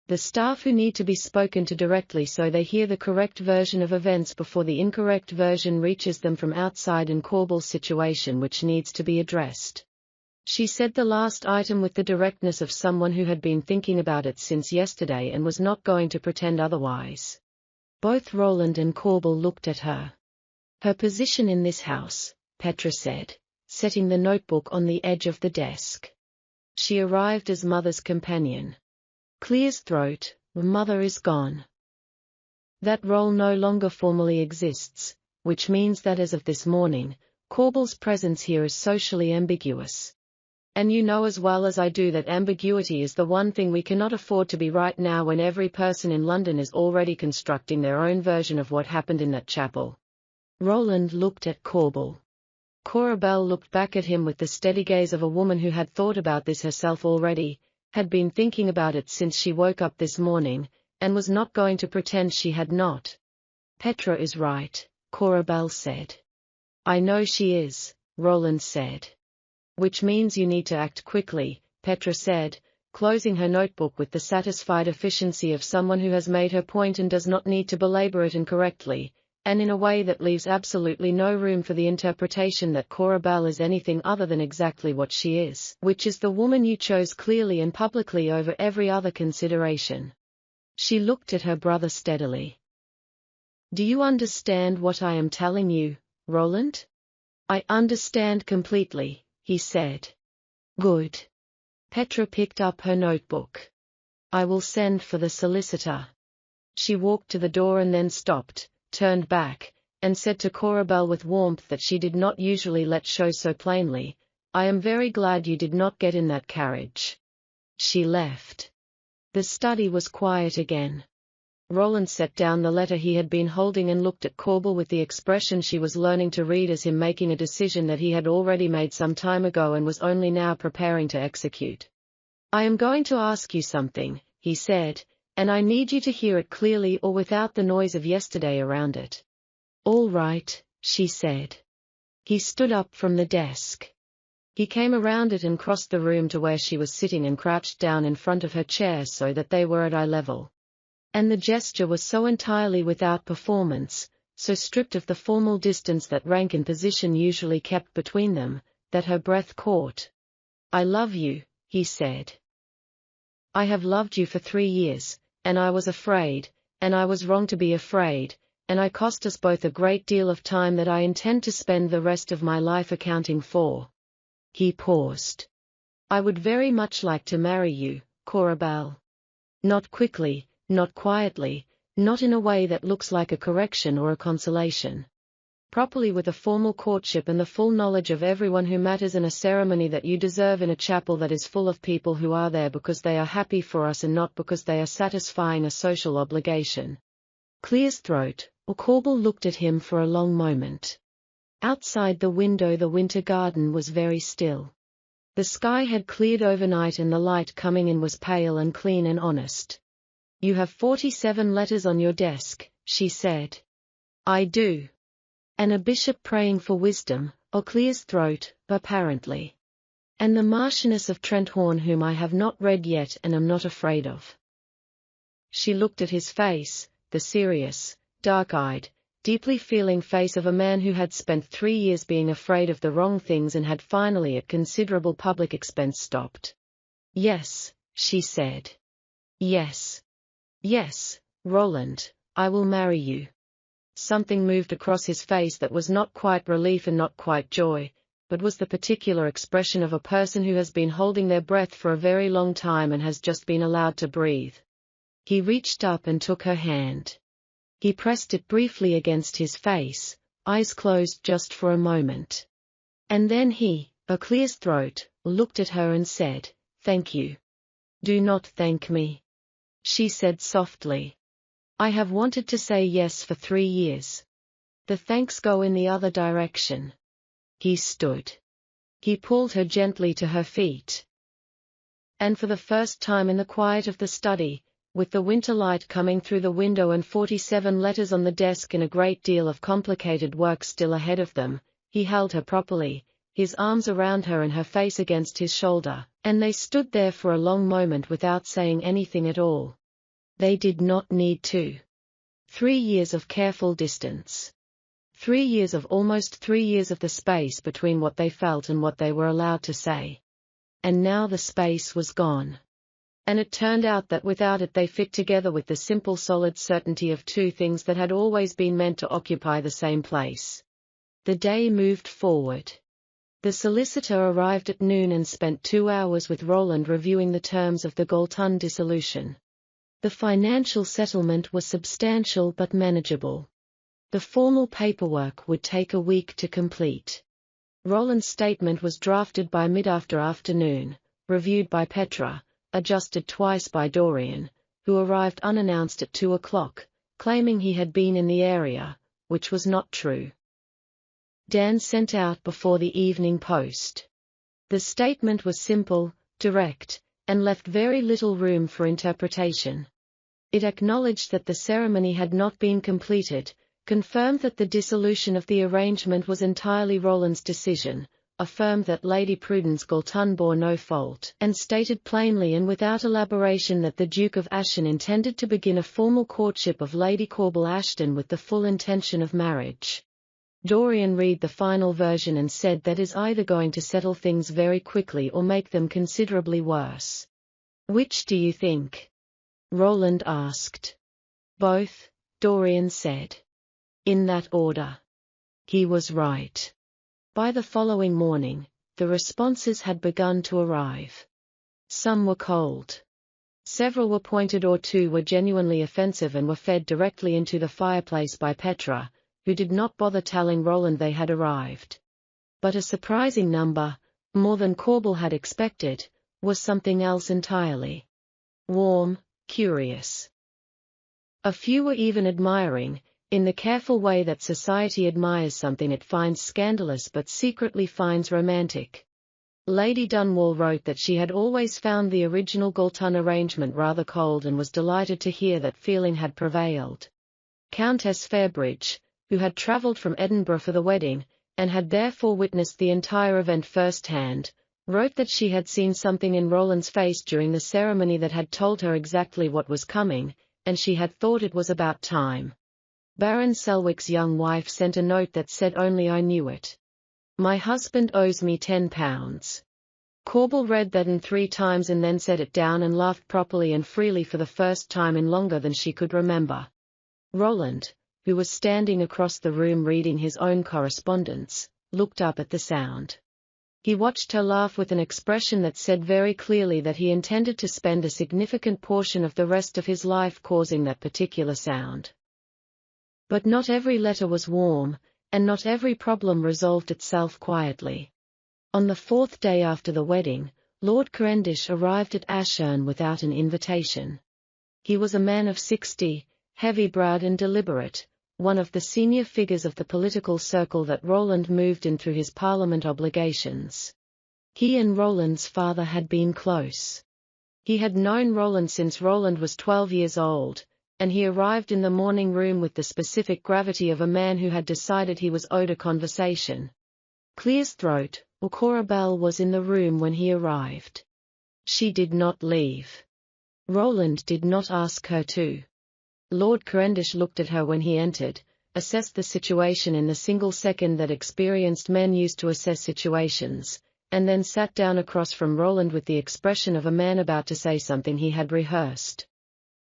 The staff who need to be spoken to directly so they hear the correct version of events before the incorrect version reaches them from outside, and Corbell's situation which needs to be addressed. She said the last item with the directness of someone who had been thinking about it since yesterday and was not going to pretend otherwise. Both Roland and Corbell looked at her. Her position in this house, Petra said, setting the notebook on the edge of the desk. She arrived as mother's companion. Clears throat, mother is gone. That role no longer formally exists, which means that as of this morning, Corbell's presence here is socially ambiguous. And you know as well as I do that ambiguity is the one thing we cannot afford to be right now when every person in London is already constructing their own version of what happened in that chapel. Roland looked at Corbell. Cora Bell looked back at him with the steady gaze of a woman who had thought about this herself already, had been thinking about it since she woke up this morning, and was not going to pretend she had not. Petra is right, Cora Bell said. I know she is, Roland said. Which means you need to act quickly, Petra said, closing her notebook with the satisfied efficiency of someone who has made her point and does not need to belabor it incorrectly, and in a way that leaves absolutely no room for the interpretation that Cora Bell is anything other than exactly what she is, which is the woman you chose clearly and publicly over every other consideration. She looked at her brother steadily. Do you understand what I am telling you, Roland? I understand completely, he said. Good. Petra picked up her notebook. I will send for the solicitor. She walked to the door and then stopped, turned back, and said to Cora Bell with warmth that she did not usually let show so plainly, I am very glad you did not get in that carriage. She left. The study was quiet again. Roland set down the letter he had been holding and looked at Corbell with the expression she was learning to read as him making a decision that he had already made some time ago and was only now preparing to execute. I am going to ask you something, he said, and I need you to hear it clearly or without the noise of yesterday around it. All right, she said. He stood up from the desk. He came around it and crossed the room to where she was sitting and crouched down in front of her chair so that they were at eye level. And the gesture was so entirely without performance, so stripped of the formal distance that rank and position usually kept between them, that her breath caught. I love you, he said. I have loved you for 3 years, and I was afraid, and I was wrong to be afraid, and I cost us both a great deal of time that I intend to spend the rest of my life accounting for. He paused. I would very much like to marry you, Cora Bell. Not quickly, not quietly, not in a way that looks like a correction or a consolation. Properly with a formal courtship and the full knowledge of everyone who matters and a ceremony that you deserve in a chapel that is full of people who are there because they are happy for us and not because they are satisfying a social obligation. Clear's throat, or Corbell looked at him for a long moment. Outside the window the winter garden was very still. The sky had cleared overnight and the light coming in was pale and clean and honest. You have 47 letters on your desk, she said. I do. And a bishop praying for wisdom, or clears throat, apparently. And the Marchioness of Trenthorn, whom I have not read yet and am not afraid of. She looked at his face, the serious, dark-eyed, deeply feeling face of a man who had spent 3 years being afraid of the wrong things and had finally at considerable public expense stopped. Yes, she said. Yes. Yes, Roland, I will marry you. Something moved across his face that was not quite relief and not quite joy, but was the particular expression of a person who has been holding their breath for a very long time and has just been allowed to breathe. He reached up and took her hand. He pressed it briefly against his face, eyes closed just for a moment. And then he, a clear throat, looked at her and said, "Thank you." "Do not thank me," she said softly. "I have wanted to say yes for 3 years. The thanks go in the other direction." He stood. He pulled her gently to her feet. And for the first time in the quiet of the study, with the winter light coming through the window and 47 letters on the desk and a great deal of complicated work still ahead of them, he held her properly, his arms around her and her face against his shoulder, and they stood there for a long moment without saying anything at all. They did not need to. 3 years of careful distance. 3 years of almost 3 years of the space between what they felt and what they were allowed to say. And now the space was gone. And it turned out that without it they fit together with the simple solid certainty of 2 things that had always been meant to occupy the same place. The day moved forward. The solicitor arrived at noon and spent 2 hours with Roland reviewing the terms of the Galton dissolution. The financial settlement was substantial but manageable. The formal paperwork would take a week to complete. Roland's statement was drafted by mid-afternoon, reviewed by Petra, adjusted twice by Dorian, who arrived unannounced at 2 o'clock, claiming he had been in the area, which was not true. Dan sent out before the evening post. The statement was simple, direct, and left very little room for interpretation. It acknowledged that the ceremony had not been completed, confirmed that the dissolution of the arrangement was entirely Roland's decision, affirmed that Lady Prudence Galton bore no fault, and stated plainly and without elaboration that the Duke of Ashton intended to begin a formal courtship of Lady Corbel Ashton with the full intention of marriage. Dorian read the final version and said that is either going to settle things very quickly or make them considerably worse. "Which do you think?" Roland asked. "Both," Dorian said. "In that order." He was right. By the following morning, the responses had begun to arrive. Some were cold. Several were pointed or 2 were genuinely offensive and were fed directly into the fireplace by Petra, who did not bother telling Roland they had arrived. But a surprising number, more than Corbel had expected, was something else entirely. Warm, curious. A few were even admiring, in the careful way that society admires something it finds scandalous but secretly finds romantic. Lady Dunwall wrote that she had always found the original Galton arrangement rather cold and was delighted to hear that feeling had prevailed. Countess Fairbridge, who had travelled from Edinburgh for the wedding, and had therefore witnessed the entire event firsthand, wrote that she had seen something in Roland's face during the ceremony that had told her exactly what was coming, and she had thought it was about time. Baron Selwick's young wife sent a note that said only I knew it. My husband owes me £10. Corbel read that in 3 times and then set it down and laughed properly and freely for the first time in longer than she could remember. Roland, who was standing across the room reading his own correspondence, looked up at the sound. He watched her laugh with an expression that said very clearly that he intended to spend a significant portion of the rest of his life causing that particular sound. But not every letter was warm, and not every problem resolved itself quietly. On the 4th day after the wedding, Lord Cavendish arrived at Ashern without an invitation. He was a man of 60, heavy-browed and deliberate, one of the senior figures of the political circle that Roland moved in through his Parliament obligations. He and Roland's father had been close. He had known Roland since Roland was 12 years old, and he arrived in the morning room with the specific gravity of a man who had decided he was owed a conversation. Clear's throat, or Cora Bell, was in the room when he arrived. She did not leave. Roland did not ask her to. Lord Cavendish looked at her when he entered, assessed the situation in the single second that experienced men use to assess situations, and then sat down across from Roland with the expression of a man about to say something he had rehearsed.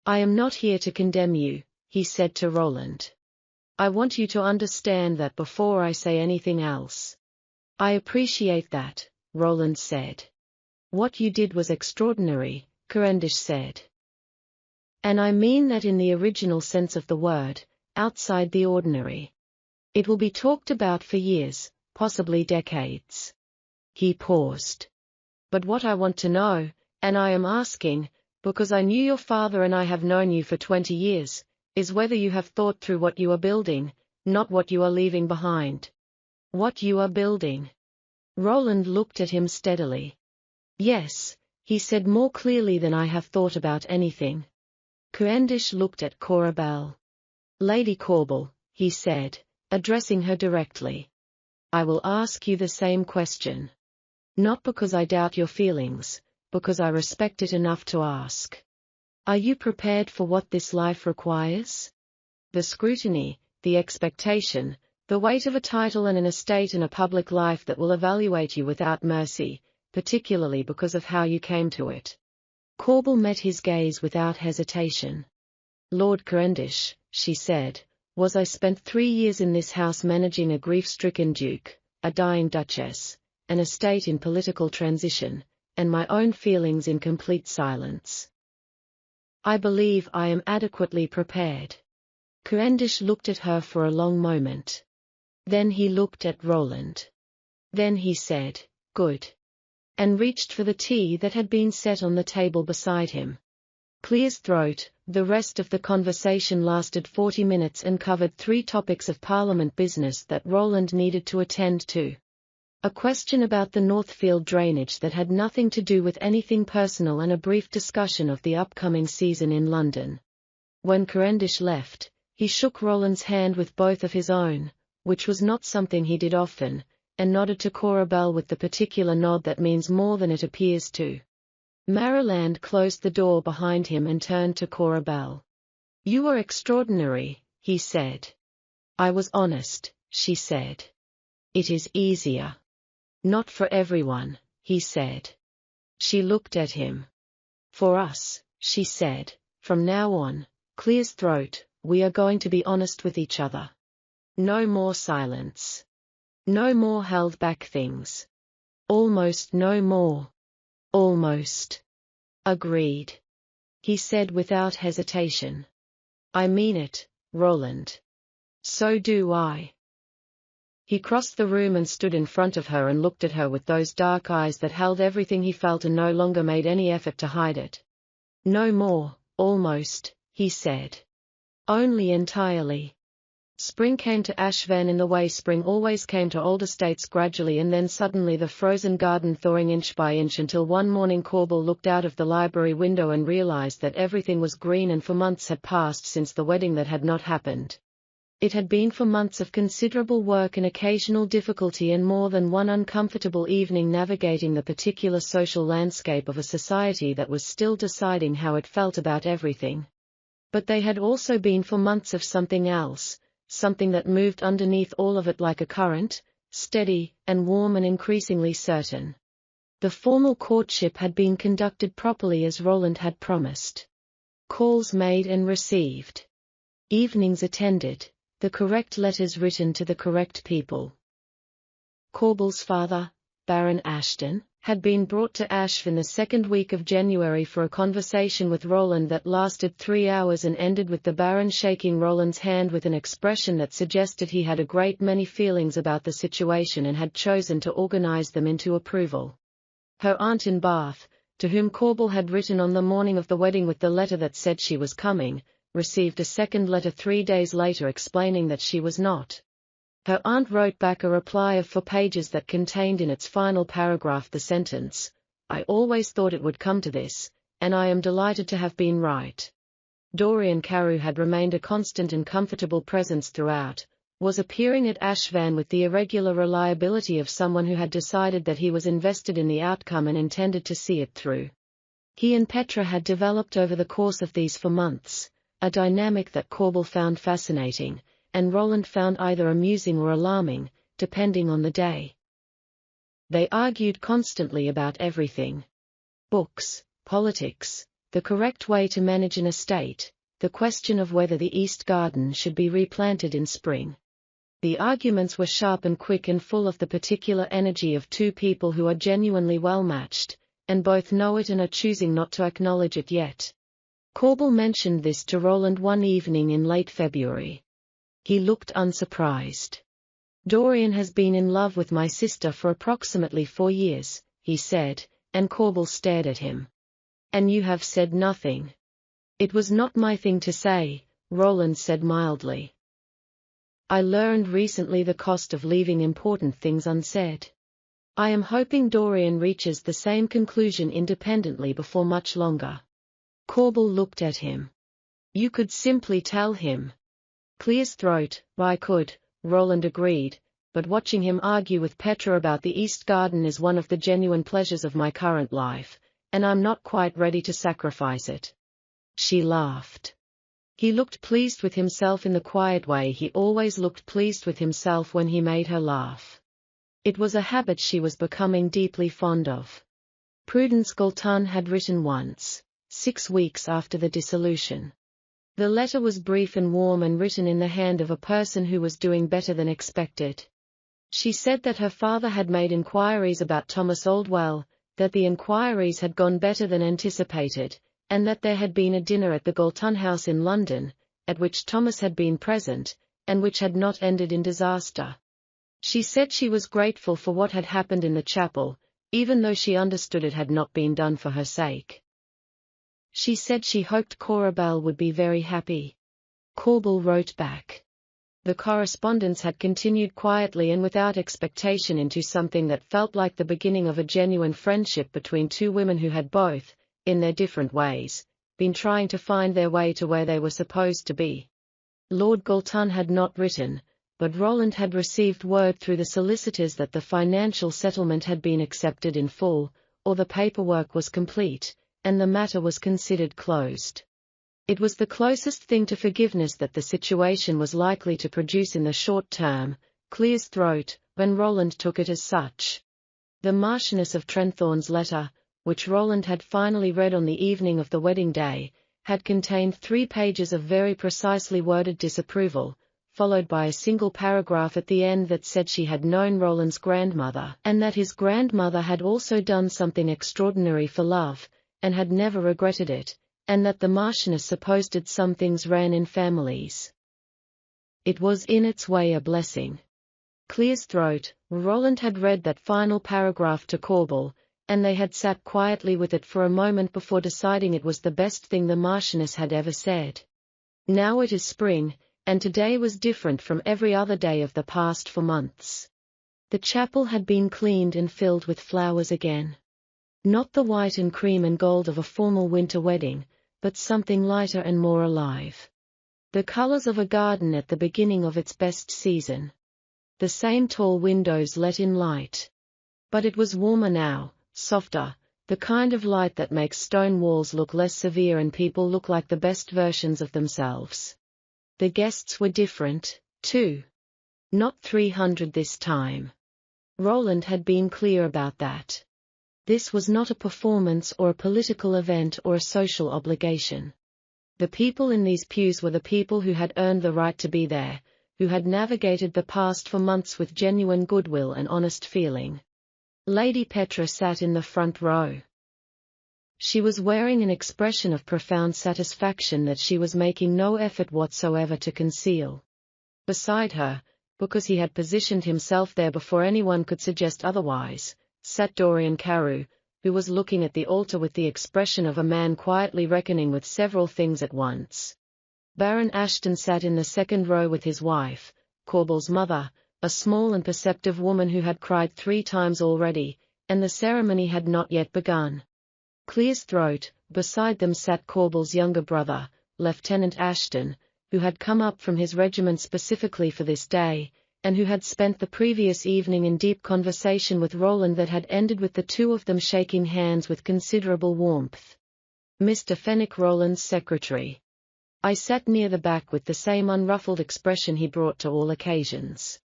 "I am not here to condemn you," he said to Roland. "I want you to understand that before I say anything else." "I appreciate that," Roland said. "What you did was extraordinary," Cavendish said. "And I mean that in the original sense of the word, outside the ordinary. It will be talked about for years, possibly decades." He paused. "But what I want to know, and I am asking, because I knew your father and I have known you for 20 years, is whether you have thought through what you are building, not what you are leaving behind." "What you are building?" Roland looked at him steadily. "Yes," he said more clearly than I have thought about anything. Cavendish looked at Cora Bell. "Lady Corbel," he said, addressing her directly. "I will ask you the same question. Not because I doubt your feelings, because I respect it enough to ask. Are you prepared for what this life requires? The scrutiny, the expectation, the weight of a title and an estate and a public life that will evaluate you without mercy, particularly because of how you came to it." Corbel met his gaze without hesitation. "Lord Cavendish," she said, "I spent 3 years in this house managing a grief-stricken duke, a dying duchess, an estate in political transition, and my own feelings in complete silence. I believe I am adequately prepared." Cavendish looked at her for a long moment. Then he looked at Roland. Then he said, "Good," and reached for the tea that had been set on the table beside him. Clear's throat. The rest of the conversation lasted 40 minutes and covered 3 topics of Parliament business that Roland needed to attend to. A question about the Northfield drainage that had nothing to do with anything personal, and a brief discussion of the upcoming season in London. When Cavendish left, he shook Roland's hand with both of his own, which was not something he did often, and nodded to Cora Bell with the particular nod that means more than it appears to. Maryland closed the door behind him and turned to Cora Bell. "You are extraordinary," he said. "I was honest," she said. "It is easier." "Not for everyone," he said. She looked at him. "For us," she said, "from now on, Clear's throat, we are going to be honest with each other. No more silence. No more held back things. Almost no more." "Almost." "Agreed," he said without hesitation. "I mean it, Roland." "So do I." He crossed the room and stood in front of her and looked at her with those dark eyes that held everything he felt and no longer made any effort to hide it. "No more, almost," he said. "Only entirely." Spring came to Ashvan in the way spring always came to old estates, gradually and then suddenly, the frozen garden thawing inch by inch, until one morning Corbel looked out of the library window and realized that everything was green, and for months had passed since the wedding that had not happened. It had been for months of considerable work and occasional difficulty, and more than one uncomfortable evening navigating the particular social landscape of a society that was still deciding how it felt about everything. But they had also been for months of something else, something that moved underneath all of it like a current, steady and warm and increasingly certain. The formal courtship had been conducted properly as Roland had promised. Calls made and received. Evenings attended. The correct letters written to the correct people. Corbel's father, Baron Ashton, had been brought to Ashford the second week of January for a conversation with Roland that lasted 3 hours and ended with the Baron shaking Roland's hand with an expression that suggested he had a great many feelings about the situation and had chosen to organize them into approval. Her aunt in Bath, to whom Corbel had written on the morning of the wedding with the letter that said she was coming, received a second letter 3 days later explaining that she was not. Her aunt wrote back a reply of 4 pages that contained in its final paragraph the sentence, "I always thought it would come to this, and I am delighted to have been right." Dorian Carew had remained a constant and comfortable presence throughout, was appearing at Ashvan with the irregular reliability of someone who had decided that he was invested in the outcome and intended to see it through. He and Petra had developed over the course of these 4 months, a dynamic that Corbel found fascinating, and Roland found either amusing or alarming, depending on the day. They argued constantly about everything. Books, politics, the correct way to manage an estate, the question of whether the East Garden should be replanted in spring. The arguments were sharp and quick and full of the particular energy of two people who are genuinely well matched, and both know it and are choosing not to acknowledge it yet. Corbel mentioned this to Roland one evening in late February. He looked unsurprised. "Dorian has been in love with my sister for approximately 4 years, he said, and Corbel stared at him. "And you have said nothing." "It was not my thing to say," Roland said mildly. "I learned recently the cost of leaving important things unsaid. I am hoping Dorian reaches the same conclusion independently before much longer." Corbel looked at him. "You could simply tell him." "Clear his throat." "I could," Roland agreed, "but watching him argue with Petra about the East Garden is one of the genuine pleasures of my current life, and I'm not quite ready to sacrifice it." She laughed. He looked pleased with himself in the quiet way he always looked pleased with himself when he made her laugh. It was a habit she was becoming deeply fond of. Prudence Galton had written once, 6 weeks after the dissolution. The letter was brief and warm and written in the hand of a person who was doing better than expected. She said that her father had made inquiries about Thomas Oldwell, that the inquiries had gone better than anticipated, and that there had been a dinner at the Galton House in London, at which Thomas had been present, and which had not ended in disaster. She said she was grateful for what had happened in the chapel, even though she understood it had not been done for her sake. She said she hoped Cora Bell would be very happy. Corbel wrote back. The correspondence had continued quietly and without expectation into something that felt like the beginning of a genuine friendship between two women who had both, in their different ways, been trying to find their way to where they were supposed to be. Lord Galton had not written, but Roland had received word through the solicitors that the financial settlement had been accepted in full, or the paperwork was complete, and the matter was considered closed. It was the closest thing to forgiveness that the situation was likely to produce in the short term, Clear's throat, when Roland took it as such. The Marchioness of Trenthorne's letter, which Roland had finally read on the evening of the wedding day, had contained 3 pages of very precisely worded disapproval, followed by a single paragraph at the end that said she had known Roland's grandmother, and that his grandmother had also done something extraordinary for love, and had never regretted it, and that the Marchioness supposed some things ran in families. It was in its way a blessing. Clear's throat, Roland had read that final paragraph to Corbel, and they had sat quietly with it for a moment before deciding it was the best thing the Marchioness had ever said. Now it is spring, and today was different from every other day of the past 4 months. The chapel had been cleaned and filled with flowers again. Not the white and cream and gold of a formal winter wedding, but something lighter and more alive. The colors of a garden at the beginning of its best season. The same tall windows let in light. But it was warmer now, softer, the kind of light that makes stone walls look less severe and people look like the best versions of themselves. The guests were different, too. Not 300 this time. Roland had been clear about that. This was not a performance or a political event or a social obligation. The people in these pews were the people who had earned the right to be there, who had navigated the past 4 months with genuine goodwill and honest feeling. Lady Petra sat in the front row. She was wearing an expression of profound satisfaction that she was making no effort whatsoever to conceal. Beside her, because he had positioned himself there before anyone could suggest otherwise, sat Dorian Carew, who was looking at the altar with the expression of a man quietly reckoning with several things at once. Baron Ashton sat in the second row with his wife, Corbel's mother, a small and perceptive woman who had cried 3 times already, and the ceremony had not yet begun. Clear's throat, beside them sat Corbel's younger brother, Lieutenant Ashton, who had come up from his regiment specifically for this day, and who had spent the previous evening in deep conversation with Roland that had ended with the two of them shaking hands with considerable warmth. Mr. Fenwick, Roland's secretary. I sat near the back with the same unruffled expression he brought to all occasions.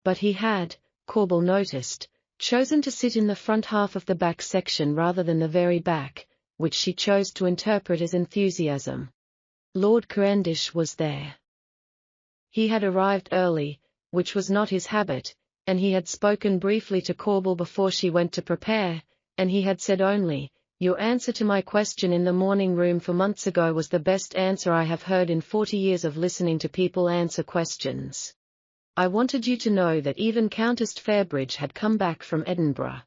But he had, Corbel noticed, chosen to sit in the front half of the back section rather than the very back, which she chose to interpret as enthusiasm. Lord Cavendish was there. He had arrived early, which was not his habit, and he had spoken briefly to Corbel before she went to prepare, and he had said only, "Your answer to my question in the morning room 4 months ago was the best answer I have heard in 40 years of listening to people answer questions. I wanted you to know that even Countess Fairbridge had come back from Edinburgh."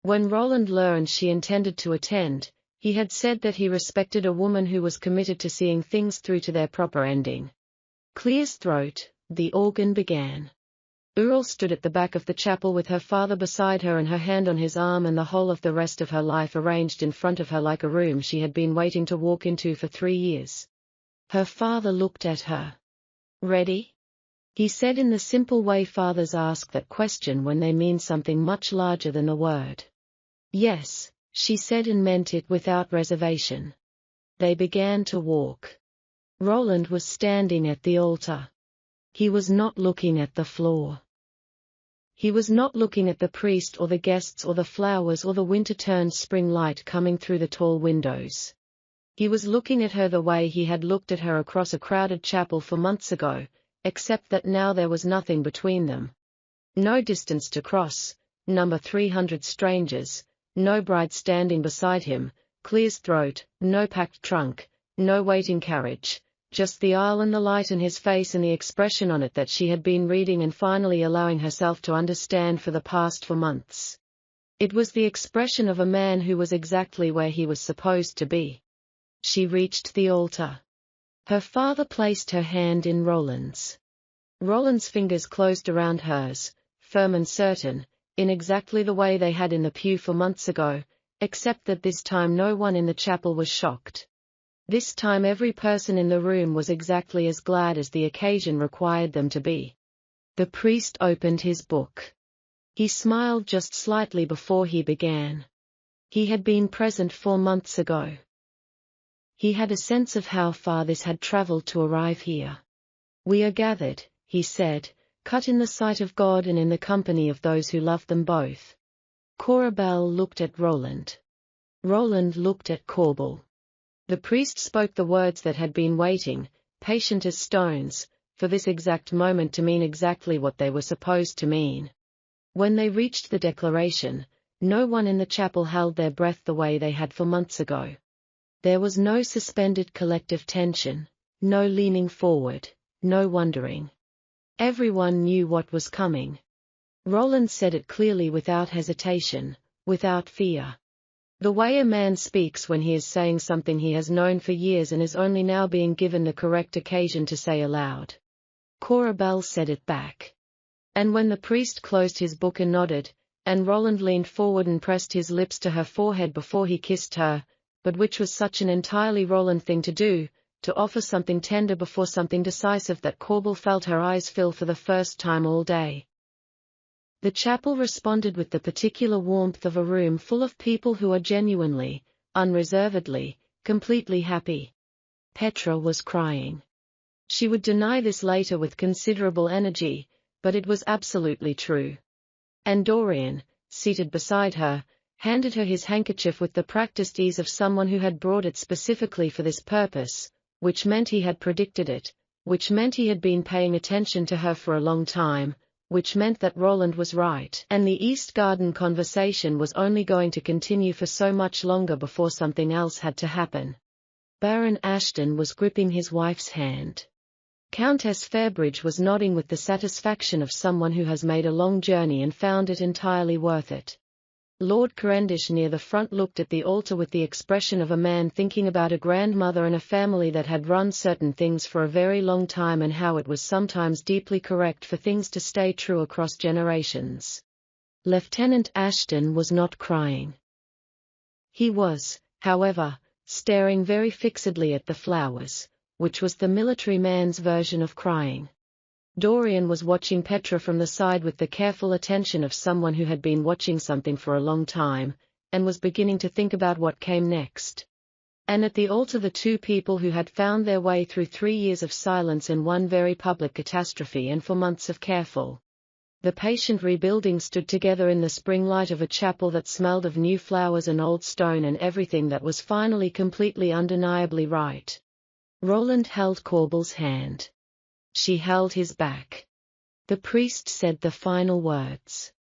When Roland learned she intended to attend, he had said that he respected a woman who was committed to seeing things through to their proper ending. Clear's throat, the organ began. Earl stood at the back of the chapel with her father beside her and her hand on his arm and the whole of the rest of her life arranged in front of her like a room she had been waiting to walk into for 3 years. Her father looked at her. "Ready?" he said in the simple way fathers ask that question when they mean something much larger than the word. "Yes," she said and meant it without reservation. They began to walk. Roland was standing at the altar. He was not looking at the floor. He was not looking at the priest or the guests or the flowers or the winter-turned spring light coming through the tall windows. He was looking at her the way he had looked at her across a crowded chapel 4 months ago, except that now there was nothing between them. No distance to cross, number 300 strangers, no bride standing beside him, Clear's throat, no packed trunk, no waiting carriage. Just the aisle and the light in his face and the expression on it that she had been reading and finally allowing herself to understand for the past 4 months. It was the expression of a man who was exactly where he was supposed to be. She reached the altar. Her father placed her hand in Roland's. Roland's fingers closed around hers, firm and certain, in exactly the way they had in the pew 4 months ago, except that this time no one in the chapel was shocked. This time every person in the room was exactly as glad as the occasion required them to be. The priest opened his book. He smiled just slightly before he began. He had been present 4 months ago. He had a sense of how far this had traveled to arrive here. "We are gathered," he said, "cut in the sight of God and in the company of those who love them both." Cora Bell looked at Roland. Roland looked at Corbel. The priest spoke the words that had been waiting, patient as stones, for this exact moment to mean exactly what they were supposed to mean. When they reached the declaration, no one in the chapel held their breath the way they had 4 months ago. There was no suspended collective tension, no leaning forward, no wondering. Everyone knew what was coming. Roland said it clearly without hesitation, without fear. The way a man speaks when he is saying something he has known for years and is only now being given the correct occasion to say aloud. Cora Bell said it back. And when the priest closed his book and nodded, and Roland leaned forward and pressed his lips to her forehead before he kissed her, but which was such an entirely Roland thing to do, to offer something tender before something decisive that Corbel felt her eyes fill for the first time all day. The chapel responded with the particular warmth of a room full of people who are genuinely, unreservedly, completely happy. Petra was crying. She would deny this later with considerable energy, but it was absolutely true. And Dorian, seated beside her, handed her his handkerchief with the practiced ease of someone who had brought it specifically for this purpose, which meant he had predicted it, which meant he had been paying attention to her for a long time, which meant that Roland was right, and the East Garden conversation was only going to continue for so much longer before something else had to happen. Baron Ashton was gripping his wife's hand. Countess Fairbridge was nodding with the satisfaction of someone who has made a long journey and found it entirely worth it. Lord Cavendish near the front looked at the altar with the expression of a man thinking about a grandmother and a family that had run certain things for a very long time and how it was sometimes deeply correct for things to stay true across generations. Lieutenant Ashton was not crying. He was, however, staring very fixedly at the flowers, which was the military man's version of crying. Dorian was watching Petra from the side with the careful attention of someone who had been watching something for a long time, and was beginning to think about what came next. And at the altar the two people who had found their way through 3 years of silence and one very public catastrophe and for months of careful, the patient rebuilding stood together in the spring light of a chapel that smelled of new flowers and old stone and everything that was finally completely undeniably right. Roland held Corbel's hand. She held his back. The priest said the final words.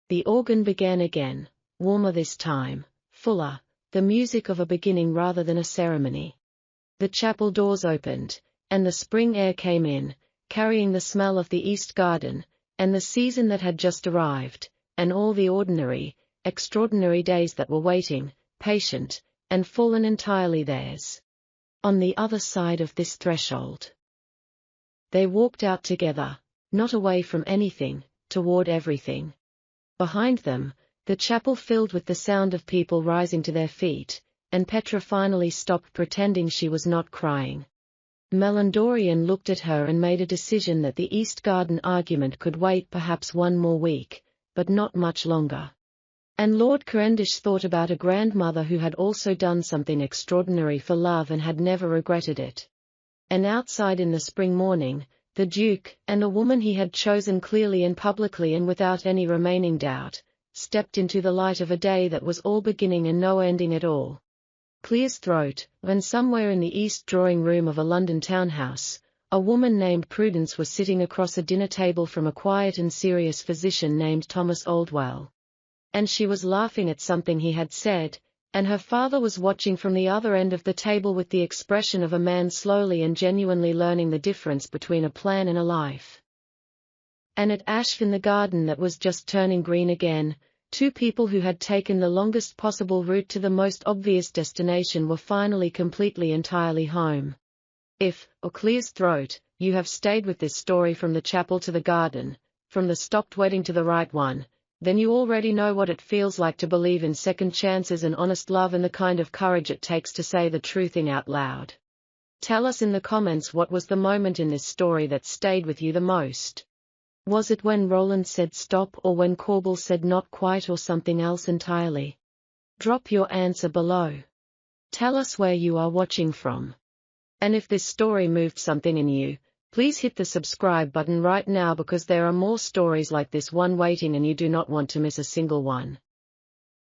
The organ began again, warmer this time, fuller, the music of a beginning rather than a ceremony. The chapel doors opened, and the spring air came in, carrying the smell of the East Garden, and the season that had just arrived, and all the ordinary, extraordinary days that were waiting, patient, and full and entirely theirs. On the other side of this threshold. They walked out together, not away from anything, toward everything. Behind them, the chapel filled with the sound of people rising to their feet, and Petra finally stopped pretending she was not crying. Dorian looked at her and made a decision that the East Garden argument could wait perhaps 1 more week, but not much longer. And Lord Cavendish thought about a grandmother who had also done something extraordinary for love and had never regretted it. And outside in the spring morning, the Duke, and a woman he had chosen clearly and publicly and without any remaining doubt, stepped into the light of a day that was all beginning and no ending at all. Clear's throat, when somewhere in the east drawing room of a London townhouse, a woman named Prudence was sitting across a dinner table from a quiet and serious physician named Thomas Oldwell. And she was laughing at something he had said, and her father was watching from the other end of the table with the expression of a man slowly and genuinely learning the difference between a plan and a life. And at Ash in the garden that was just turning green again, 2 people who had taken the longest possible route to the most obvious destination were finally completely entirely home. If, or Clear's throat, you have stayed with this story from the chapel to the garden, from the stopped wedding to the right one, then you already know what it feels like to believe in second chances and honest love and the kind of courage it takes to say the true thing out loud. Tell us in the comments what was the moment in this story that stayed with you the most. Was it when Roland said stop or when Corbel said not quite or something else entirely? Drop your answer below. Tell us where you are watching from. And if this story moved something in you, please hit the subscribe button right now because there are more stories like this one waiting and you do not want to miss a single one.